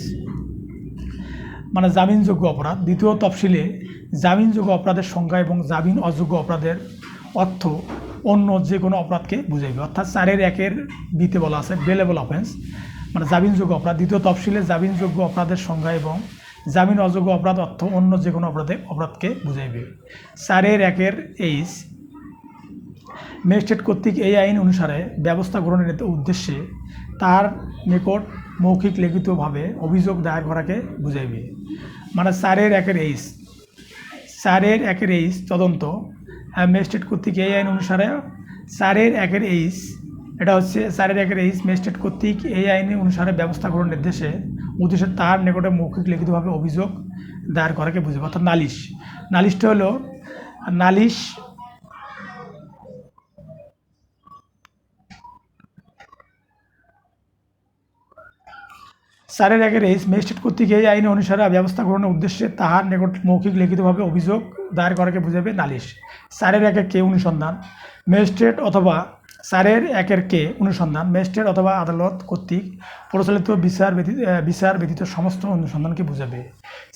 মানে জামিনযোগ্য অপরাধ। দ্বিতীয় তফসিলে জামিনযোগ্য অপরাধের সংজ্ঞা এবং জামিন অযোগ্য অপরাধের অর্থ অন্য যে কোনো অপরাধকে বুঝাইবে। অর্থাৎ 4-1 বিতে বলা আছে বেলেবল অফেন্স মানে জামিনযোগ্য অপরাধ। দ্বিতীয় তফসিলে জামিনযোগ্য অপরাধের সংজ্ঞা এবং জামিন অযোগ্য অপরাধ অর্থ অন্য যে কোনো অপরাধকে বুঝাইবে। 4-1 এইচ ম্যাজিস্ট্রেট কর্তৃক এই আইন অনুসারে ব্যবস্থা গ্রহণের উদ্দেশ্যে তার নিকট মৌখিক লিখিতভাবে অভিযোগ দায়ের করাকে বুঝাইবে। মানে 4-1 এইচ তদন্ত ম্যাজিস্ট্রেট কর্তৃক এই আইন অনুসারে 4-1 এইচ এটা হচ্ছে 4-1 এইচ ম্যাজিস্ট্রেট কর্তৃক এই আইন অনুসারে ব্যবস্থা গ্রহণের উদ্দেশ্যে তার নিকটে মৌখিক লিখিতভাবে অভিযোগ দায়ের করাকে বুঝাবে। অর্থাৎ নালিশটা হলো নালিশ সারের আগের এইচ ম্যাজিস্ট্রেট কর্তৃক এই আইন অনুসারে ব্যবস্থা গ্রহণের উদ্দেশ্যে তাহার নিকট মৌখিক লিখিতভাবে অভিযোগ দায়ের করাকে বুঝাবে নালিশ। 4-1 কে অনুসন্ধান ম্যাজিস্ট্রেট অথবা 4-1 কে অনুসন্ধান ম্যাজিস্ট্রেট অথবা আদালত কর্তৃক পরিচালিত বিচার ব্যতীত সমস্ত অনুসন্ধানকে বুঝাবে।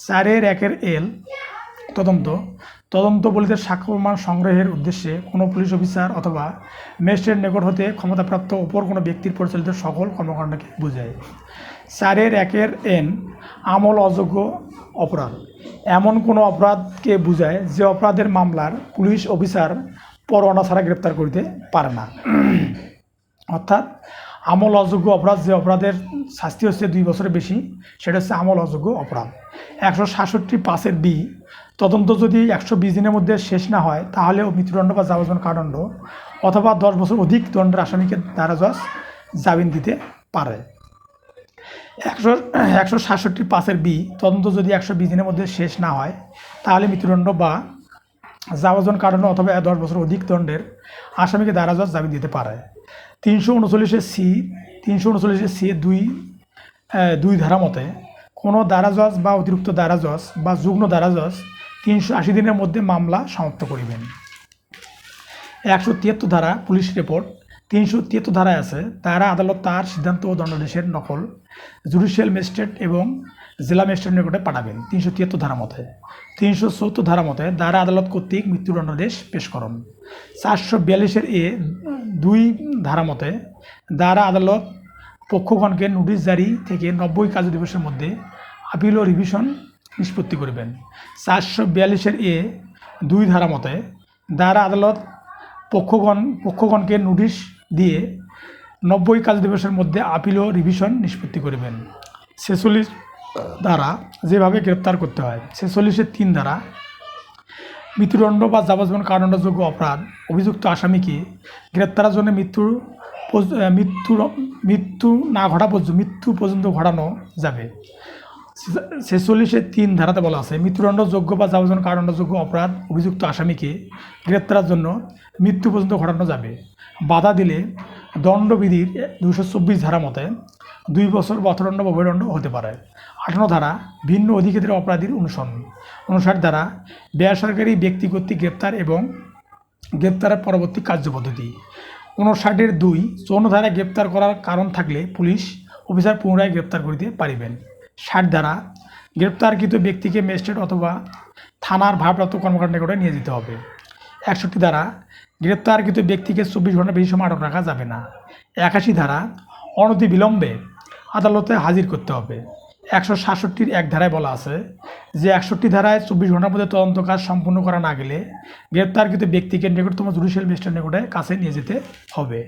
4-1 এল তদন্ত বলিতে সাক্ষ্য প্রমাণ সংগ্রহের উদ্দেশ্যে কোনো পুলিশ অফিসার অথবা ম্যাজিস্ট্রেট নিকট হতে ক্ষমতাপ্রাপ্ত অপর কোনো ব্যক্তির পরিচালিত সকল কর্মকাণ্ডকে বোঝায়। 4-1 এন আমল অযোগ্য অপরাধ এমন কোনো অপরাধকে বোঝায় যে অপরাধের মামলার পুলিশ অফিসার পরোয়ানা ছাড়া গ্রেপ্তার করতে পারে না। অর্থাৎ আমল অযোগ্য অপরাধ যে অপরাধের শাস্তি হচ্ছে 2 বছরের বেশি সেটা হচ্ছে আমল অযোগ্য অপরাধ। 166(5) বি তদন্ত যদি 120 দিনের মধ্যে শেষ না হয় তাহলে মৃত্যুদণ্ড বা যাবজ্জীবন কারাদণ্ড অথবা 10 বছর অধিক দণ্ডের আসামিকে দ্বারা জজ জামিন দিতে পারে। 166(5) বি তদন্ত যদি 120 দিনের মধ্যে শেষ না হয় তাহলে মৃত্যুদণ্ড বা যাবজ্জীবন কারাদণ্ড অথবা 10 বছর অধিক দণ্ডের আসামিকে দ্বারা জজ জামিন দিতে পারে। 339 সি 2 ধারা মতে কোনো দারা জজ বা অতিরিক্ত দারা জজ বা যুগ্ম দারা জজ 380 দিনের মধ্যে মামলা সমাপ্ত করিবেন। 173 ধারা পুলিশ রিপোর্ট 373 ধারায় আছে তারা আদালত তার সিদ্ধান্ত ও দণ্ডাদেশের নকল জুডিশিয়াল ম্যাজিস্ট্রেট এবং জেলা ম্যাজিস্ট্রেটের নিকটে পাঠাবেন। 373 ধারা মতে 374 ধারা মতে দ্বারা আদালত কর্তৃক মৃত্যুদণ্ডাদেশ পেশকরণ। 442 ধারা মতে দ্বারা আদালত পক্ষগণকে নোটিশ জারি থেকে 90 কার্য দিবসের মধ্যে আপিল ও রিভিশন নিষ্পত্তি করিবেন। 442 ধারা মতে দ্বারা আদালত পক্ষগণকে নোটিশ দিয়ে 90 কার্য দিবসের মধ্যে আপিল ও রিভিশন নিষ্পত্তি করিবেন। 46 ধারা যেভাবে গ্রেপ্তার করতে হয়। 46-3 ধারা মৃত্যুদণ্ড বা যাবজ্জীবন কারাদণ্ডযোগ্য অপরাধ অভিযুক্ত আসামিকে গ্রেপ্তারের জন্য মৃত্যু না ঘটা পর্যন্ত মৃত্যু পর্যন্ত ঘটানো যাবে। 46-3 ধারাতে বলা আছে মৃত্যুদণ্ডযোগ্য বা যাবজ্জীবন কারাদণ্ডযোগ্য অপরাধ অভিযুক্ত আসামিকে গ্রেপ্তারের জন্য মৃত্যু পর্যন্ত ঘটানো যাবে। বাধা দিলে দণ্ডবিধির 224 ধারা মতে 2 বছর বা অর্থদণ্ড বা অভয়দণ্ড হতে পারে। 58 ধারা ভিন্ন অধিক্ষেত্রে অপরাধীর অনুসরণ। 59 ধারা বেসরকারি ব্যক্তি কর্তৃক গ্রেপ্তার এবং গ্রেপ্তারের পরবর্তী কার্যপদ্ধতি। 59-2 54 ধারায় গ্রেপ্তার করার কারণ থাকলে পুলিশ অফিসার পুনরায় গ্রেপ্তার করিতে পারিবেন। 60 ধারা গ্রেপ্তারকৃত ব্যক্তিকে ম্যাজিস্ট্রেট অথবা থানার ভারপ্রাপ্ত কর্মকর্তার নিকটে নিয়ে যেতে হবে। 61 ধারা গ্রেপ্তারকৃত ব্যক্তিকে 24 ঘন্টার বেশি সময় আটক রাখা যাবে না। 81 ধারা অনতিবিলম্বে আদালতে হাজির করতে হবে। 167-1 ধারায় বলা আছে যে 61 ধারায় 24 ঘন্টার মধ্যে তদন্ত কাজ সম্পূর্ণ করা না গেলে গ্রেপ্তারকৃত ব্যক্তিকে নিকটতম জুডিশিয়াল ম্যাজিস্ট্রেটের নিকটে কাছে নিয়ে যেতে হবে।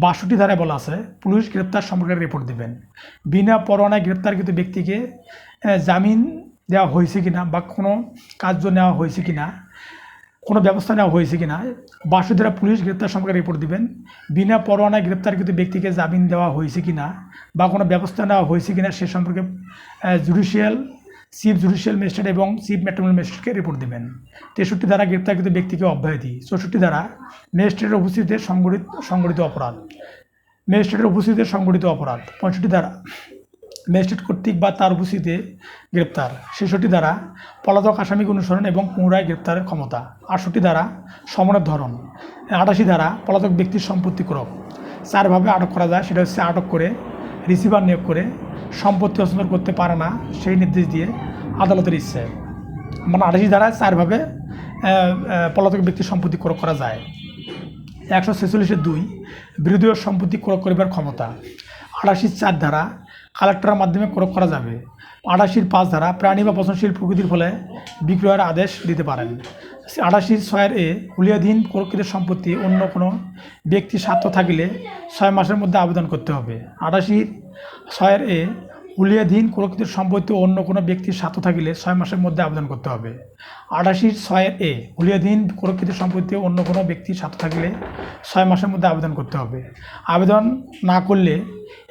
62 ধারায় বলা আছে পুলিশ গ্রেপ্তার সম্পর্কে রিপোর্ট দেবেন। বিনা পরোয়ানায় গ্রেপ্তারকৃত ব্যক্তিকে জামিন দেওয়া হয়েছে কিনা বা কোনো কার্য নেওয়া হয়েছে কিনা, কোনো ব্যবস্থা নেওয়া হয়েছে কিনা 62 ধারা পুলিশ গ্রেপ্তার সম্পর্কে রিপোর্ট দিবেন। বিনা পরোয়ানায় গ্রেপ্তারকৃত ব্যক্তিকে জামিন দেওয়া হয়েছে কিনা বা কোনো ব্যবস্থা নেওয়া হয়েছে কিনা সে সম্পর্কে চিফ জুডিশিয়াল ম্যাজিস্ট্রেট এবং চিফ মেট্রোপলিটন ম্যাজিস্ট্রেটকে রিপোর্ট দেবেন। 63 ধারা গ্রেপ্তারকৃত ব্যক্তিকে অব্যাহতি। 64 ধারা ম্যাজিস্ট্রেটের উপস্থিতিতে সংগঠিত অপরাধ। ম্যাজিস্ট্রেটের উপস্থিতিতে সংগঠিত অপরাধ। 65 ধারা ম্যাজিস্ট্রেট কর্তৃক বা তার উপস্থিতিতে গ্রেপ্তার। 66 ধারা পলাতক আসামিকে অনুসরণ এবং পুনরায় গ্রেপ্তারের ক্ষমতা। 68 ধারা সমনের ধরন। 88 ধারা পলাতক ব্যক্তির সম্পত্তি ক্রয়। 4 ভাবে আটক করা যায়, সেটা হচ্ছে আটক করে, রিসিভার নিয়োগ করে, সম্পত্তি হস্তান্তর করতে পারে না সেই নির্দেশ দিয়ে, আদালতের ইচ্ছে। মানে 88 ধারায় 4 ভাবে পলাতক ব্যক্তির সম্পত্তি ক্রয় করা যায়। 146-2 বিরোধী সম্পত্তি ক্রয় করিবার ক্ষমতা। 88-4 ধারা কালেক্টরের মাধ্যমে ক্রয় করা যাবে। 88-5 ধারা প্রাণী বা পচনশীল প্রকৃতির ফলে বিক্রয়ের আদেশ দিতে পারেন। 88-6 হুলিয়াধীন প্রকৃত সম্পত্তি অন্য কোনো ব্যক্তির স্বার্থ থাকিলে 6 মাসের মধ্যে আবেদন করতে হবে। 88-6 হুলিয়াধীন প্রকৃত সম্পত্তি অন্য কোনো ব্যক্তির স্বার্থ থাকিলে 6 মাসের মধ্যে আবেদন করতে হবে। 88-6 হুলিয়াধীন প্রকৃত সম্পত্তি অন্য কোনো ব্যক্তির স্বার্থ থাকিলে 6 মাসের মধ্যে আবেদন করতে হবে। আবেদন না করলে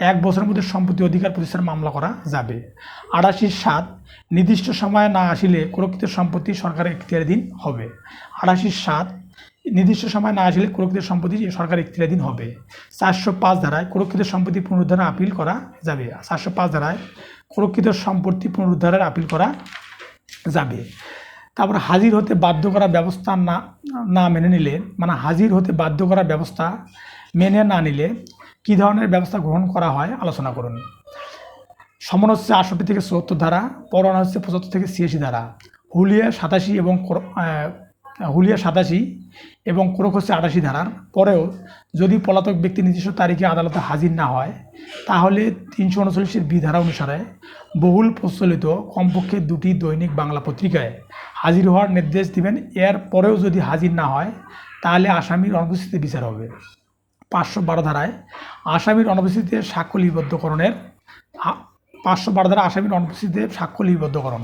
1 বছরের মধ্যে সম্পত্তি অধিকার প্রতিষ্ঠার মামলা করা যাবে। 88-7 নির্দিষ্ট সময়ে না আসিলে প্রকৃত সম্পত্তি সরকারের এখতিয়ারাধীন হবে। 88-7 নির্দিষ্ট সময় না আসলে প্রকৃত সম্পত্তি সরকার এখতিয়ারাধীন হবে। 405 ধারায় প্রকৃত সম্পত্তি পুনরুদ্ধারের আপিল করা যাবে। 405 ধারায় প্রকৃত সম্পত্তি পুনরুদ্ধারের আপিল করা যাবে। তারপর হাজির হতে বাধ্য করার ব্যবস্থা না মেনে নিলে, মানে হাজির হতে বাধ্য করার ব্যবস্থা মেনে না নিলে কী ধরনের ব্যবস্থা গ্রহণ করা হয় আলোচনা করুন। সমন হচ্ছে 68-74 ধারা, পরোয়ানা হচ্ছে 75-86 ধারা, হুলিয়া 87 এবং ক্রোক হচ্ছে 88 ধারার পরেও যদি পলাতক ব্যক্তি নির্দিষ্ট তারিখে আদালতে হাজির না হয় তাহলে 339-B ধারা অনুসারে বহুল প্রচলিত কমপক্ষে 2টি দৈনিক বাংলা পত্রিকায় হাজির হওয়ার নির্দেশ দিবেন। এর পরেও যদি হাজির না হয় তাহলে আসামির অনুপস্থিতিতে বিচার হবে। 512 ধারায় আসামির অনুপস্থিতিতে সাক্ষ্য লিপিবদ্ধকরণের 512 ধারা আসামির অনুপস্থিতিতে সাক্ষ্য লিপিবদ্ধকরণ।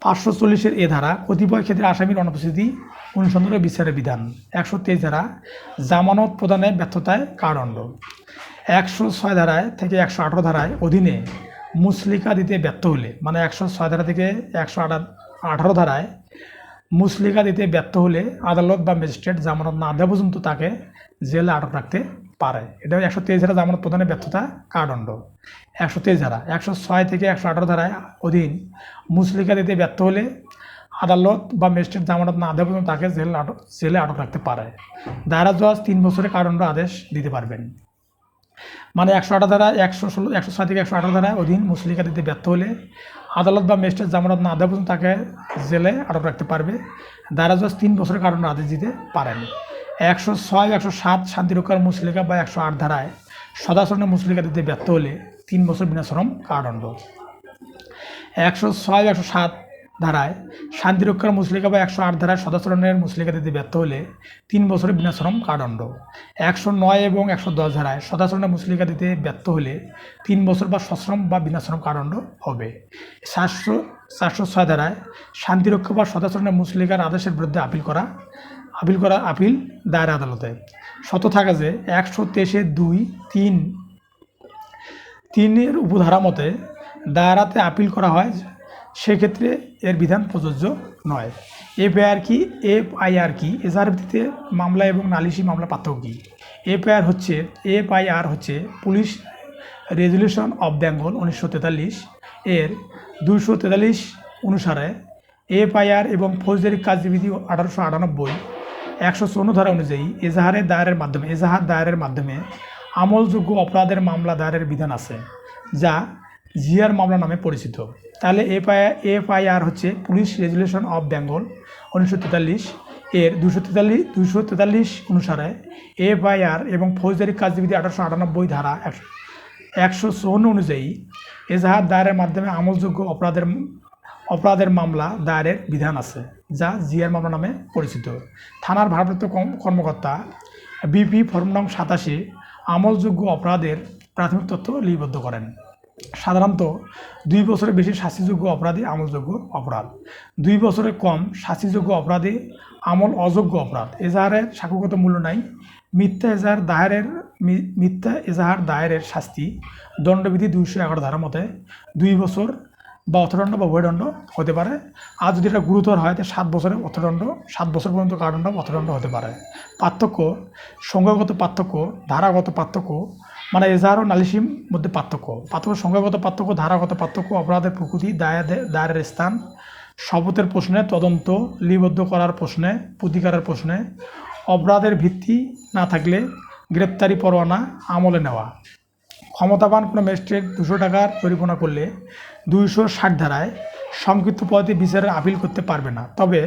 540 ধারা কতিপয় ক্ষেত্রে আসামির অনুপস্থিতি অনুসন্ধানের বিচারের বিধান। 123 ধারা জামানত প্রদানে ব্যর্থতায় কারাদণ্ড। 106 ধারায় থেকে 118 ধারায় অধীনে মুচলেকা দিতে ব্যর্থ হলে, মানে 106 ধারা থেকে 118 ধারায় মুচলেকা দিতে ব্যর্থ হলে আদালত বা ম্যাজিস্ট্রেট জামানত না দেওয়া পর্যন্ত তাকে জেলে আটক রাখতে পারে। এটা 123 ধারা জামানত প্রদানে ব্যর্থতা কারাদণ্ড। 123 ধারা 106 থেকে 118 ধারায় অধীন মুচলেকা দিতে ব্যর্থ হলে আদালত বা ম্যাজিস্ট্রেট জামানত না দেওয়া পর্যন্ত তাকে জেলে আটক রাখতে পারে। দায়রা জজ 3 বছরের কারাদণ্ড আদেশ দিতে পারবেন। মানে 118 ধারা 106 থেকে 118 ধারায় অধীন মুচলেকা দিতে ব্যর্থ হলে আদালত বা ম্যাজিস্ট্রেট জামানত না দেওয়া পর্যন্ত তাকে জেলে আটক রাখতে পারবে। দায়রা জজ 3 বছরের কারাদণ্ড আদেশ দিতে পারেন। 106, 107 শান্তিরক্ষার মুচলেকা বা 108 ধারায় সদাচরণে মুচলেকা দিতে ব্যর্থ হলে 3 বছর বিনা শ্রম কারাদণ্ড। 106 107 ধারায় শান্তিরক্ষার মুচলেকা বা 108 ধারায় সদাচরণের মুচলেকা দিতে ব্যর্থ হলে 3 বছরের বিনাশ্রম কারাদণ্ড। 109 এবং 110 ধারায় সদাচরণের মুচলেকা দিতে ব্যর্থ হলে 3 বছর বা সশ্রম বা বিনাশ্রম কারাদণ্ড হবে। 406 ধারায় শান্তিরক্ষা বা সদাচরণের মুচলেকার আদেশের বিরুদ্ধে আপিল দায়ের আদালতে। শত থাকে যে 123(2)(3)(3) উপধারা মতে দায়রাতে আপিল করা হয়, সেক্ষেত্রে এর বিধান প্রযোজ্য নয়। এফআইআর কি? এফআইআর কি? এজাহার ভিত্তিতে মামলা এবং নালিশি মামলা পার্থক্য কী? এফআইআর হচ্ছে পুলিশ রেজুলেশন অফ বেঙ্গল 1943 এর 243 অনুসারে এফআইআর এবং ফৌজদারি কার্যবিধি 1898 154 ধারা অনুযায়ী এজাহার দায়েরের মাধ্যমে আমলযোগ্য অপরাধের মামলা দায়েরের বিধান আছে, যা জিআর মামলা নামে পরিচিত। তাহলে এফআইআর হচ্ছে পুলিশ রেজুলেশন অফ বেঙ্গল 1943 এর 243 অনুসারে এফআইআর এবং ফৌজদারি কার্যবিধি 1898 ধারা 154 অনুযায়ী এজাহার দায়েরের মাধ্যমে আমলযোগ্য অপরাধের মামলা দায়েরের বিধান আছে, যা জিআর মামলা নামে পরিচিত। থানার ভারপ্রাপ্ত কর্মকর্তা বিপি ফর্ম নং 87 আমলযোগ্য অপরাধের প্রাথমিক তথ্য লিপিবদ্ধ করেন। সাধারণত 2 বছরের বেশি শাস্তিযোগ্য অপরাধী আমলযোগ্য অপরাধ, 2 বছরের কম শাস্তিযোগ্য অপরাধী আমল অযোগ্য অপরাধ। এজাহারের সাক্ষ্যগত মূল্য নাই। মিথ্যা এজাহার দায়েরের শাস্তি দণ্ডবিধি 211 ধারা মতে 2 বছর বা অর্থদণ্ড বা উভয়দণ্ড হতে পারে। আর যদি এটা গুরুতর হয় তাহলে 7 বছরের অর্থদণ্ড, 7 বছর পর্যন্ত কারাদণ্ড অর্থদণ্ড হতে পারে। পার্থক্য, সংজ্ঞাগত পার্থক্য, ধারাগত পার্থক্য, মানে এজাহার ও নালিশির মধ্যে পার্থক্য। সংজ্ঞাগত পার্থক্য, ধারাগত পার্থক্য, অপরাধের প্রকৃতি, দায়েরের স্থান, শপথের প্রশ্নে, তদন্ত লিপিবদ্ধ করার প্রশ্নে, প্রতিকারের প্রশ্নে, অপরাধের ভিত্তি না থাকলে গ্রেপ্তারি পরোয়ানা আমলে নেওয়া। ক্ষমতাবান কোনো ম্যাজিস্ট্রেট 200 টাকার জরিমানা করলে 260 ধারায় সংক্ষিপ্ত পদ্ধতি বিচারে আপিল করতে পারবে না, তবে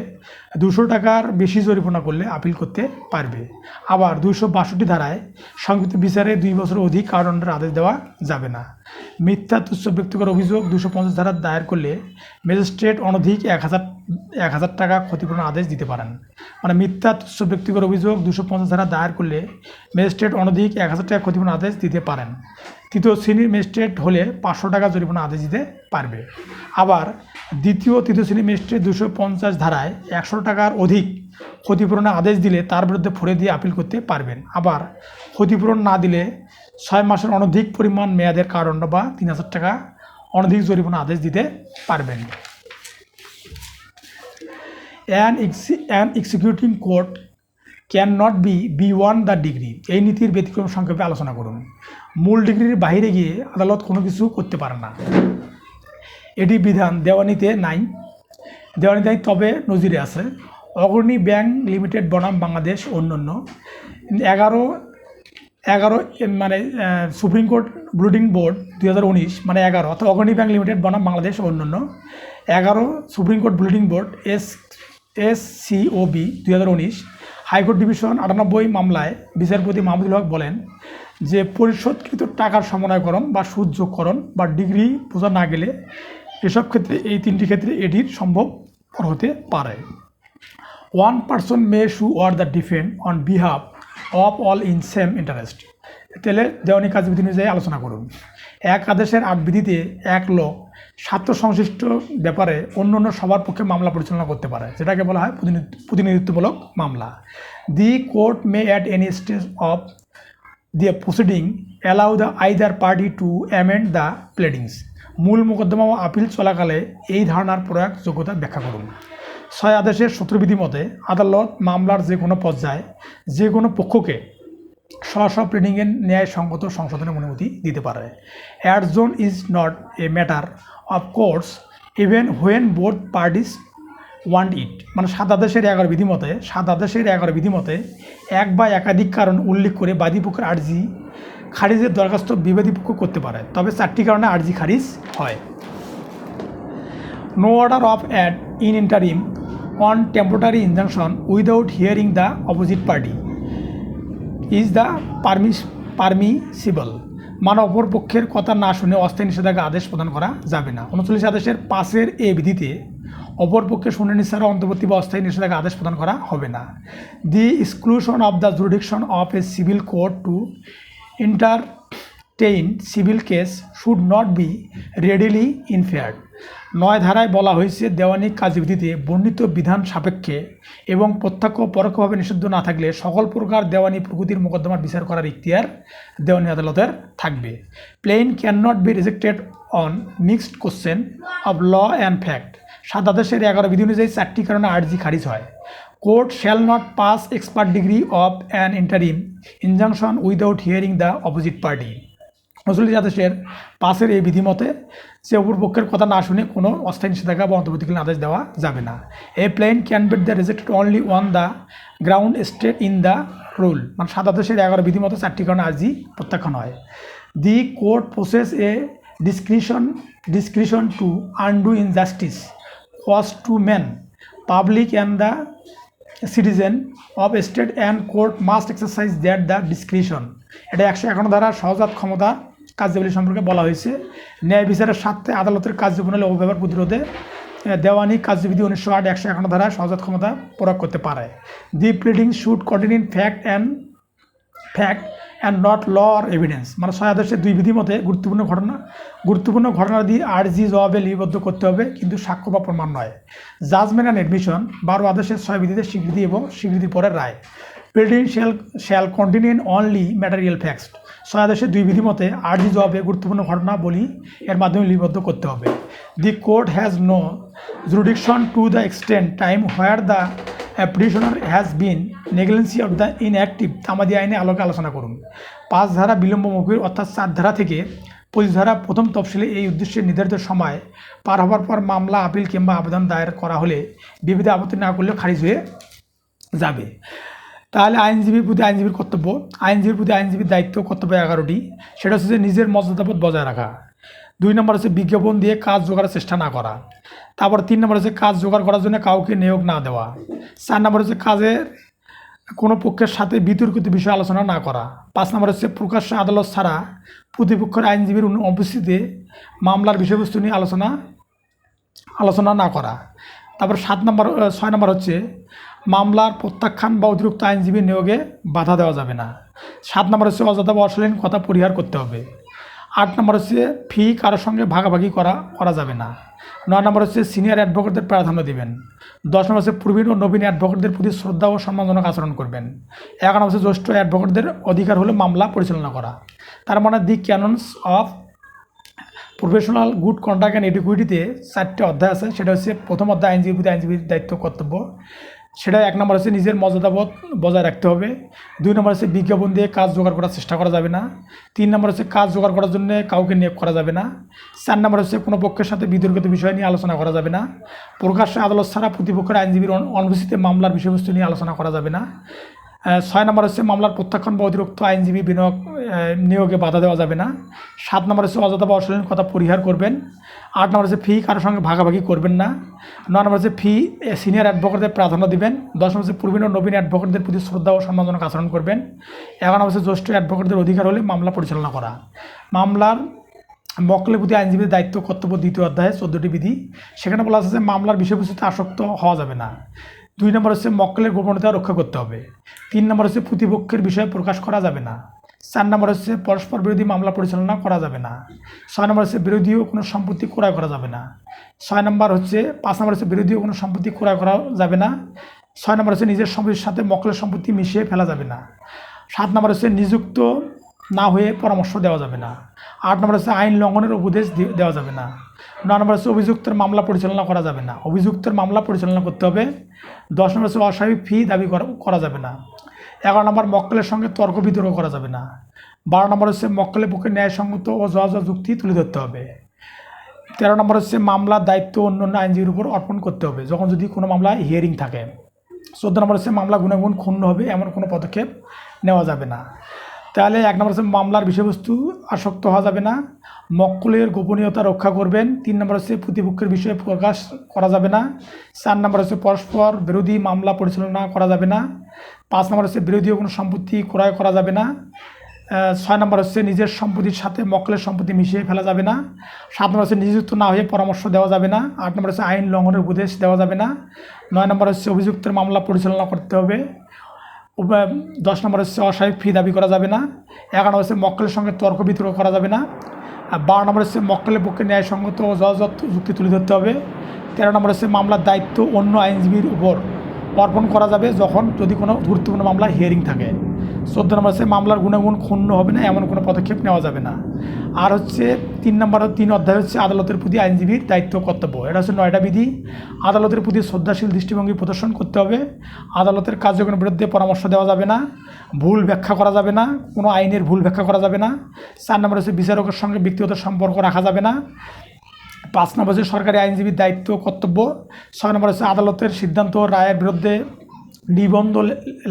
200 টাকার বেশি জরিমানা করলে আপিল করতে পারবে। আবার 262 ধারায় সংক্ষিপ্ত বিচারে 2 বছর অধিক কারাদণ্ডের আদেশ দেওয়া যাবে না। মিথ্যা তুচ্ছ ব্যক্তিগত অভিযোগ 250 ধারা দায়ের করলে ম্যাজিস্ট্রেট অনধিক 1000 টাকা ক্ষতিপূরণ আদেশ দিতে পারেন। মানে মিথ্যা তুচ্ছ ব্যক্তিগত অভিযোগ 250 ধারা দায়ের করলে ম্যাজিস্ট্রেট অনধিক 1000 টাকা ক্ষতিপূরণ আদেশ দিতে পারেন। তৃতীয় শ্রেণীর ম্যাজিস্ট্রেট হলে 500 টাকা জরিমানা আদেশ দিতে পারবে। আবার তৃতীয় শ্রেণীর ম্যাজিস্ট্রেট 250 ধারায় 100 টাকার অধিক ক্ষতিপূরণের আদেশ দিলে তার বিরুদ্ধে ফৌজদারি দিয়ে আপিল করতে পারবেন। আবার ক্ষতিপূরণ না দিলে 6 মাসের অনধিক পরিমাণ মেয়াদের কারাদণ্ড বা 3000 টাকা অনধিক জরিমানা আদেশ দিতে পারবেন। An executing court cannot be beyond the degree। এই নীতির ব্যতিক্রম সংক্ষেপে আলোচনা করুন। মূল ডিগ্রির বাইরে গিয়ে আদালত কোনো কিছু করতে পারে না। এটি বিধান দেওয়ানিতে নাই, তবে নজিরে আছে। অগ্রণী ব্যাংক লিমিটেড বনাম বাংলাদেশ অন্যান্য 11 মানে সুপ্রিম কোর্ট রুলিং বোর্ড 2019 মানে 11 অর্থাৎ অগ্রণী ব্যাংক লিমিটেড বনাম বাংলাদেশ অন্যান্য 11 supreme court ruling board SCOB 2019 high court division 98 মামলায় বিচারপতি মাহমুদুল হক বলেন যে পরিশোধকৃত টাকার সমন্বয়করণ বা সুদ যোগকরণ বা ডিগ্রি বোঝা না গেলে এসব ক্ষেত্রে এই 3টি ক্ষেত্রে এটির সম্ভব হতে পারে। One person may sue or the defend on behalf of all in same interest। তাহলে দেওয়ানি কার্যবিধি অনুযায়ী আলোচনা করুন। এক আদেশের 8 বিধিতে এক লোক স্বার্থ সংশ্লিষ্ট ব্যাপারে অন্য সবার পক্ষে মামলা পরিচালনা করতে পারে, যেটাকে বলা হয় প্রতিনিধিত্বমূলক মামলা। The court may at any stage of the proceeding allow the either party to amend the pleadings. মূল মোকদ্দমা ও আপিল চলাকালে এই ধারণার প্রয়োগ যোগ্যতা ব্যাখ্যা করুন। 6 আদেশের সূত্রবিধি মতে আদালত মামলার যে কোনো পর্যায়ে যে কোনো পক্ষকে স্ব প্লেডিংয়ের ন্যায়সঙ্গত সংশোধনের অনুমতি দিতে পারে। Adjourn is not a matter of course even when both parties want it. মানে 7 আদেশের 11 বিধি মতে এক বা একাধিক কারণ উল্লেখ করে বাদী পক্ষের আর্জি খারিজের দরখাস্ত বিবাদী পক্ষ করতে পারে, তবে 4টি কারণে আর্জি খারিজ হয়। No order of ad in interim on temporary injunction without hearing the opposite party is the permissible. মানে অপর পক্ষের কথা না শুনে অস্থায়ী নিষেধাজ্ঞা আদেশ প্রদান করা যাবে না। 39 আদেশের 5-এর এ বিধিতে অপর পক্ষের শুনানি ছাড়া অন্তর্বর্তী বা অস্থায়ী নিষেধাজ্ঞা আদেশ প্রদান করা হবে না। The exclusion of the jurisdiction of a civil court to entertain civil case should not be readily inferred। 9 ধারায় বলা হয়েছে দেওয়ানি কার্যবিধিতে বর্ণিত বিধান সাপেক্ষে এবং প্রত্যক্ষ ও পরোক্ষভাবে নিষিদ্ধ না থাকলে সকল প্রকার দেওয়ানি প্রকৃতির মোকদ্দমার বিচার করার ইখতিয়ার দেওয়ানি আদালতের থাকবে। Plaint can not be rejected on mixed question of law and fact. 7 আদেশের 11 বিধি অনুযায়ী 4টি কারণে আর্জি খারিজ হয়। Court shall not pass expert degree of an interim injunction without hearing the opposite party. 39 আদেশের 5-এর এই বিধি মতে যে অপর পক্ষের কথা না শুনে কোনো অস্থায়ী নিষেধাজ্ঞা বা অন্তর্বর্তীকালীন আদেশ দেওয়া যাবে না। A plaint can be the rejected only on the ground state in the rule. মানে 7 আদেশের 11 বিধি মতো 4টি কারণে আর্জি প্রত্যাখ্যান হয়। The court process A discretion to undo injustice caused to men, public and the citizen of a state, and court must exercise that the discretion। এটা 151 ধারা সহজাত ক্ষমতা কার্যাবলী সম্পর্কে বলা হয়েছে। ন্যায় বিচারের স্বার্থে আদালতের কার্যপ্রণালী অপব্যবহার প্রতিরোধে দেওয়ানি কার্যবিধি 1908 151 ধারা সহজাত ক্ষমতা প্রয়োগ করতে পারে। The pleading should contain fact and not law or evidence. মানে 6 আদেশের 2 বিধি মতে গুরুত্বপূর্ণ ঘটনা দিয়ে আর্জি জবাবে লিপিবদ্ধ করতে হবে, কিন্তু সাক্ষ্য বা প্রমাণ নয়। জাজমেন্ট অ্যান্ড এডমিশন 12 আদেশের 6 বিধিতে স্বীকৃতি এবং স্বীকৃতির পরের রায়। Pleading shall contain only material facts. 6 আদেশের 2 বিধি মতে আর্জি জবাবে গুরুত্বপূর্ণ ঘটনা বলি এর মাধ্যমে লিপিবদ্ধ করতে হবে। The court has no jurisdiction to the extent time where the petitioner has been negligence of the inactive. তামাদি আইনে আলোকে আলোচনা করুন। 5 ধারা বিলম্বমুখী অর্থাৎ 4 ধারা থেকে 25 ধারা প্রথম তফসিলে এই উদ্দেশ্যে নির্ধারিত সময় পার হওয়ার পর মামলা আপিল কিংবা আবেদন দায়ের করা হলে বিবাদে আপত্তি না করলেও খারিজ হয়ে যাবে। তাহলে আইনজীবীর প্রতি আইনজীবীর কর্তব্য, আইনজীবীর দায়িত্ব কর্তব্য 11টি। সেটা হচ্ছে যে নিজের মর্যাদাবোধ বজায় রাখা। 2 নম্বর হচ্ছে বিজ্ঞাপন দিয়ে কাজ জোগাড়ের চেষ্টা না করা। তারপর 3 নম্বর হচ্ছে কাজ জোগাড় করার জন্য কাউকে নিয়োগ না দেওয়া। 4 নম্বর হচ্ছে কাজের কোনো পক্ষের সাথে বিতর্কিত বিষয় আলোচনা না করা। 5 নম্বর হচ্ছে প্রকাশ্য আদালত ছাড়া প্রতিপক্ষের আইনজীবীর অনুপস্থিতিতে মামলার বিষয়বস্তু নিয়ে আলোচনা না করা। তারপর 6 নম্বর হচ্ছে মামলার প্রত্যাখ্যান বা অতিরিক্ত আইনজীবী নিয়োগে বাধা দেওয়া যাবে না। 7 নম্বর হচ্ছে অযথা বা অশ্লীল কথা পরিহার করতে হবে। 8 নম্বর হচ্ছে ফি কারোর সঙ্গে ভাগাভাগি করা যাবে না। 9 নম্বর হচ্ছে সিনিয়র অ্যাডভোকেটদের প্রাধান্য দেবেন। 10 নম্বর হচ্ছে প্রবীণ ও নবীন অ্যাডভোকেটদের প্রতি শ্রদ্ধা ও সম্মানজনক আচরণ করবেন। 11 নম্বর হচ্ছে জ্যেষ্ঠ অ্যাডভোকেটদের অধিকার হলে মামলা পরিচালনা করা। তার মানে the canons of professional good conduct and এডুকুইটিতে 4টে অধ্যায় আছে। সেটা হচ্ছে প্রথম অধ্যায় আইনজীবীর দায়িত্ব কর্তব্য। সেটা 1 নম্বর হচ্ছে নিজের মর্যাদাবোধ বজায় রাখতে হবে। 2 নম্বর হচ্ছে বিজ্ঞাপন দিয়ে কাজ জোগাড় করার চেষ্টা করা যাবে না। 3 নম্বর হচ্ছে কাজ জোগাড় করার জন্য কাউকে নিয়োগ করা যাবে না। 4 নম্বর হচ্ছে কোনো পক্ষের সাথে বিতর্কিত বিষয় নিয়ে আলোচনা করা যাবে না। প্রকাশ্যে আদালত ছাড়া প্রতিপক্ষের আইনজীবীর অনুপস্থিতিতে মামলার বিষয়বস্তু নিয়ে আলোচনা করা যাবে না। 6 নম্বর হচ্ছে মামলার প্রত্যাখ্যান বা অতিরিক্ত আইনজীবী নিয়োগে বাধা দেওয়া যাবে না। 7 নম্বর হচ্ছে অযথা বা অশ্লীল কথা পরিহার করবেন। 8 নম্বর হচ্ছে ফি কারোর সঙ্গে ভাগাভাগি করবেন না। 9 নম্বর হচ্ছে ফি সিনিয়র অ্যাডভোকেটদের প্রাধান্য দিবেন। 10 নম্বর হচ্ছে প্রবীণ ও নবীন অ্যাডভোকেটদের প্রতি শ্রদ্ধা ও সম্মানজনক আচরণ করবেন। 11 নম্বর হচ্ছে জ্যেষ্ঠ অ্যাডভোকেটদের অধিকার হলে মামলা পরিচালনা করা। মামলার মক্কেলের প্রতি আইনজীবীর দায়িত্ব কর্তব্য 2 অধ্যায়ে 14টি বিধি। সেখানে বলা আছে যে মামলার বিষয়বস্তুতে আসক্ত হওয়া যাবে না। 2 নম্বর হচ্ছে মক্কেলের গোপনীয়তা রক্ষা করতে হবে। 3 নম্বর হচ্ছে প্রতিপক্ষের বিষয়ে প্রকাশ করা যাবে না। 4 নম্বর হচ্ছে পরস্পর বিরোধী মামলা পরিচালনা করা যাবে না। 6 নম্বর হচ্ছে বিরোধীও কোনো সম্পত্তি ক্রয় করা যাবে না। 5 নম্বর হচ্ছে বিরোধীও কোনো সম্পত্তি ক্রয় করা যাবে না। 6 নম্বর হচ্ছে নিজের সম্পত্তির সাথে মক্কেলের সম্পত্তি মিশিয়ে ফেলা যাবে না। 7 নম্বর হচ্ছে নিযুক্ত না হয়ে পরামর্শ দেওয়া যাবে না। 8 নম্বর হচ্ছে আইন লঙ্ঘনের উপদেশ দেওয়া যাবে না। 9 নম্বর হচ্ছে অভিযুক্তের মামলা পরিচালনা করা যাবে না, অভিযুক্তের মামলা পরিচালনা করতে হবে। 10 নম্বর হচ্ছে অস্বাভাবিক ফি দাবি করা যাবে না। 11 নম্বর মক্কেলের সঙ্গে তর্ক বিতর্ক করা যাবে না। 12 নম্বর হচ্ছে মক্কেলের পক্ষে ন্যায়সঙ্গত ও যথাযথ যুক্তি তুলে ধরতে হবে। 13 নম্বর হচ্ছে মামলার দায়িত্ব অন্য আইনজীবীর উপর অর্পণ করতে হবে যখন যদি কোনো মামলা হিয়ারিং থাকে। 14 নম্বর হচ্ছে মামলা গুণাগুণ ক্ষুণ্ণ হবে এমন কোনো পদক্ষেপ নেওয়া যাবে না। তাহলে 1 নম্বর হচ্ছে মামলার বিষয়বস্তু আসক্ত হওয়া যাবে না, মক্কেলের গোপনীয়তা রক্ষা করবেন। 3 নম্বর হচ্ছে প্রতিপক্ষের বিষয়ে প্রকাশ করা যাবে না। 4 নম্বর হচ্ছে পরস্পর বিরোধী মামলা পরিচালনা করা যাবে না। 5 নম্বর হচ্ছে বিরোধীয় কোনো সম্পত্তি ক্রয় করা যাবে না। 6 নম্বর হচ্ছে নিজের সম্পত্তির সাথে মক্কেলের সম্পত্তি মিশিয়ে ফেলা যাবে না। 7 নম্বর হচ্ছে নিযুক্ত না হয়ে পরামর্শ দেওয়া যাবে না। 8 নম্বর হচ্ছে আইন লঙ্ঘনের উপদেশ দেওয়া যাবে না। 9 নম্বর হচ্ছে অভিযুক্তের মামলা পরিচালনা করতে হবে। 10 নম্বর হচ্ছে অস্বাভাবিক ফি দাবি করা যাবে না। 11 নম্বর হচ্ছে মক্কেলের সঙ্গে তর্ক বিতর্ক করা যাবে না। 12 নম্বর হচ্ছে মক্কেলের পক্ষে ন্যায়সঙ্গত ও যথাযথ যুক্তি তুলে ধরতে হবে। 13 নম্বর হচ্ছে মামলার দায়িত্ব অন্য আইনজীবীর উপর অর্পণ করা যাবে যদি কোনো গুরুত্বপূর্ণ মামলা হিয়ারিং থাকে। 14 নম্বর হচ্ছে মামলার গুণাগুণ ক্ষুণ্ণ হবে না এমন কোনো পদক্ষেপ নেওয়া যাবে না। আর হচ্ছে 3 অধ্যায় হচ্ছে আদালতের প্রতি আইনজীবীর দায়িত্ব কর্তব্য। এটা হচ্ছে 9টা বিধি। আদালতের প্রতি শ্রদ্ধাশীল দৃষ্টিভঙ্গি প্রদর্শন করতে হবে। আদালতের কার্যক্রমের বিরুদ্ধে পরামর্শ দেওয়া যাবে না। ভুল ব্যাখ্যা করা যাবে না, কোনো আইনের ভুল ব্যাখ্যা করা যাবে না। 4 নম্বর হচ্ছে বিচারকের সঙ্গে ব্যক্তিগত সম্পর্ক রাখা যাবে না। 5 নম্বর হচ্ছে সরকারি আইনজীবীর দায়িত্ব কর্তব্য। 6 নম্বর হচ্ছে আদালতের সিদ্ধান্ত রায়ের বিরুদ্ধে নিবন্ধ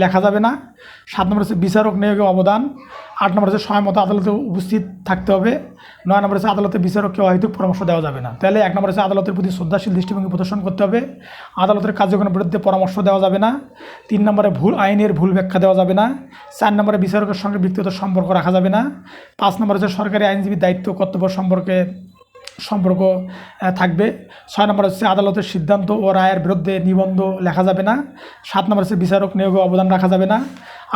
লেখা যাবে না। 7 নম্বর হচ্ছে বিচারক নিয়োগে অবদান। 8 নম্বর হচ্ছে সময় মতো আদালতে উপস্থিত থাকতে হবে। 9 নম্বর হচ্ছে আদালতে বিচারককে অহেতুক পরামর্শ দেওয়া যাবে না। তাহলে 1 নম্বর হচ্ছে আদালতের প্রতি শ্রদ্ধাশীল দৃষ্টিভঙ্গি প্রদর্শন করতে হবে। আদালতের কার্যক্রমের বিরুদ্ধে পরামর্শ দেওয়া যাবে না। 3 নম্বরে আইনের ভুল ব্যাখ্যা দেওয়া যাবে না। 4 নম্বরে বিচারকের সঙ্গে ব্যক্তিগত সম্পর্ক রাখা যাবে না। 5 নম্বর হচ্ছে সরকারি আইনজীবীর দায়িত্ব কর্তব্য সম্পর্ক থাকবে। 6 নম্বর হচ্ছে আদালতের সিদ্ধান্ত ও রায়ের বিরুদ্ধে নিবন্ধ লেখা যাবে না। 7 নম্বর হচ্ছে বিচারক নিয়োগে অবদান রাখা যাবে না।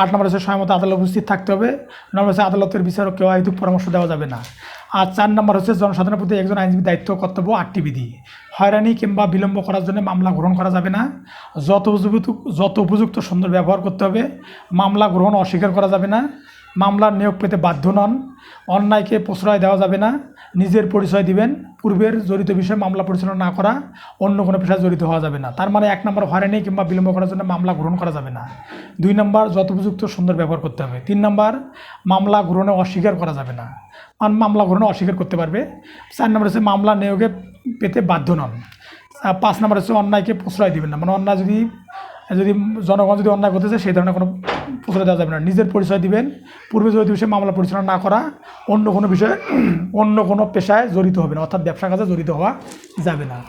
8 নম্বর হচ্ছে সময় মতো আদালতে উপস্থিত থাকতে হবে। 9 নম্বর হচ্ছে আদালতের বিচারককে অহেতুক পরামর্শ দেওয়া যাবে না। আর 4 নম্বর হচ্ছে জনসাধারণের প্রতি একজন আইনজীবীর দায়িত্ব কর্তব্য 8টি বিধি। হয়রানি কিংবা বিলম্ব করার জন্য মামলা গ্রহণ করা যাবে না। যত উপযুক্ত সুন্দর ব্যবহার করতে হবে। মামলা গ্রহণ অস্বীকার করা যাবে না। মামলার নিয়োগ পেতে বাধ্য নন। অন্যায়কে প্রশ্রয় দেওয়া যাবে না। নিজের পরিচয় দিবেন। পূর্বের জড়িত বিষয়ে মামলা পরিচালনা না করা, অন্য কোনো পেশায় জড়িত হওয়া যাবে না। তার মানে 1 নম্বর হয়রানি কিংবা বিলম্ব করার জন্য মামলা গ্রহণ করা যাবে না। 2 নম্বর যথোপযুক্ত সুন্দর ব্যবহার করতে হবে। 3 নম্বর মামলা গ্রহণে অস্বীকার করা যাবে না, মামলা গ্রহণে অস্বীকার করতে পারবে। 4 নম্বর হচ্ছে মামলা নিয়োগে পেতে বাধ্য নন। 5 নম্বর হচ্ছে অন্যায়কে প্রশ্রয় দিবেন না, মানে অন্যায় যদি জনগণ যদি অন্যায় করতে চায় সেই ধরনের কোনো প্রশ্রয় দেওয়া যাবে না। নিজের পরিচয় দিবেন। পূর্বে জড়িত বিষয়ে মামলা পরিচালনা না করা, অন্য কোনো পেশায় জড়িত হবে না, অর্থাৎ ব্যবসা কাজে জড়িত হওয়া যাবে না।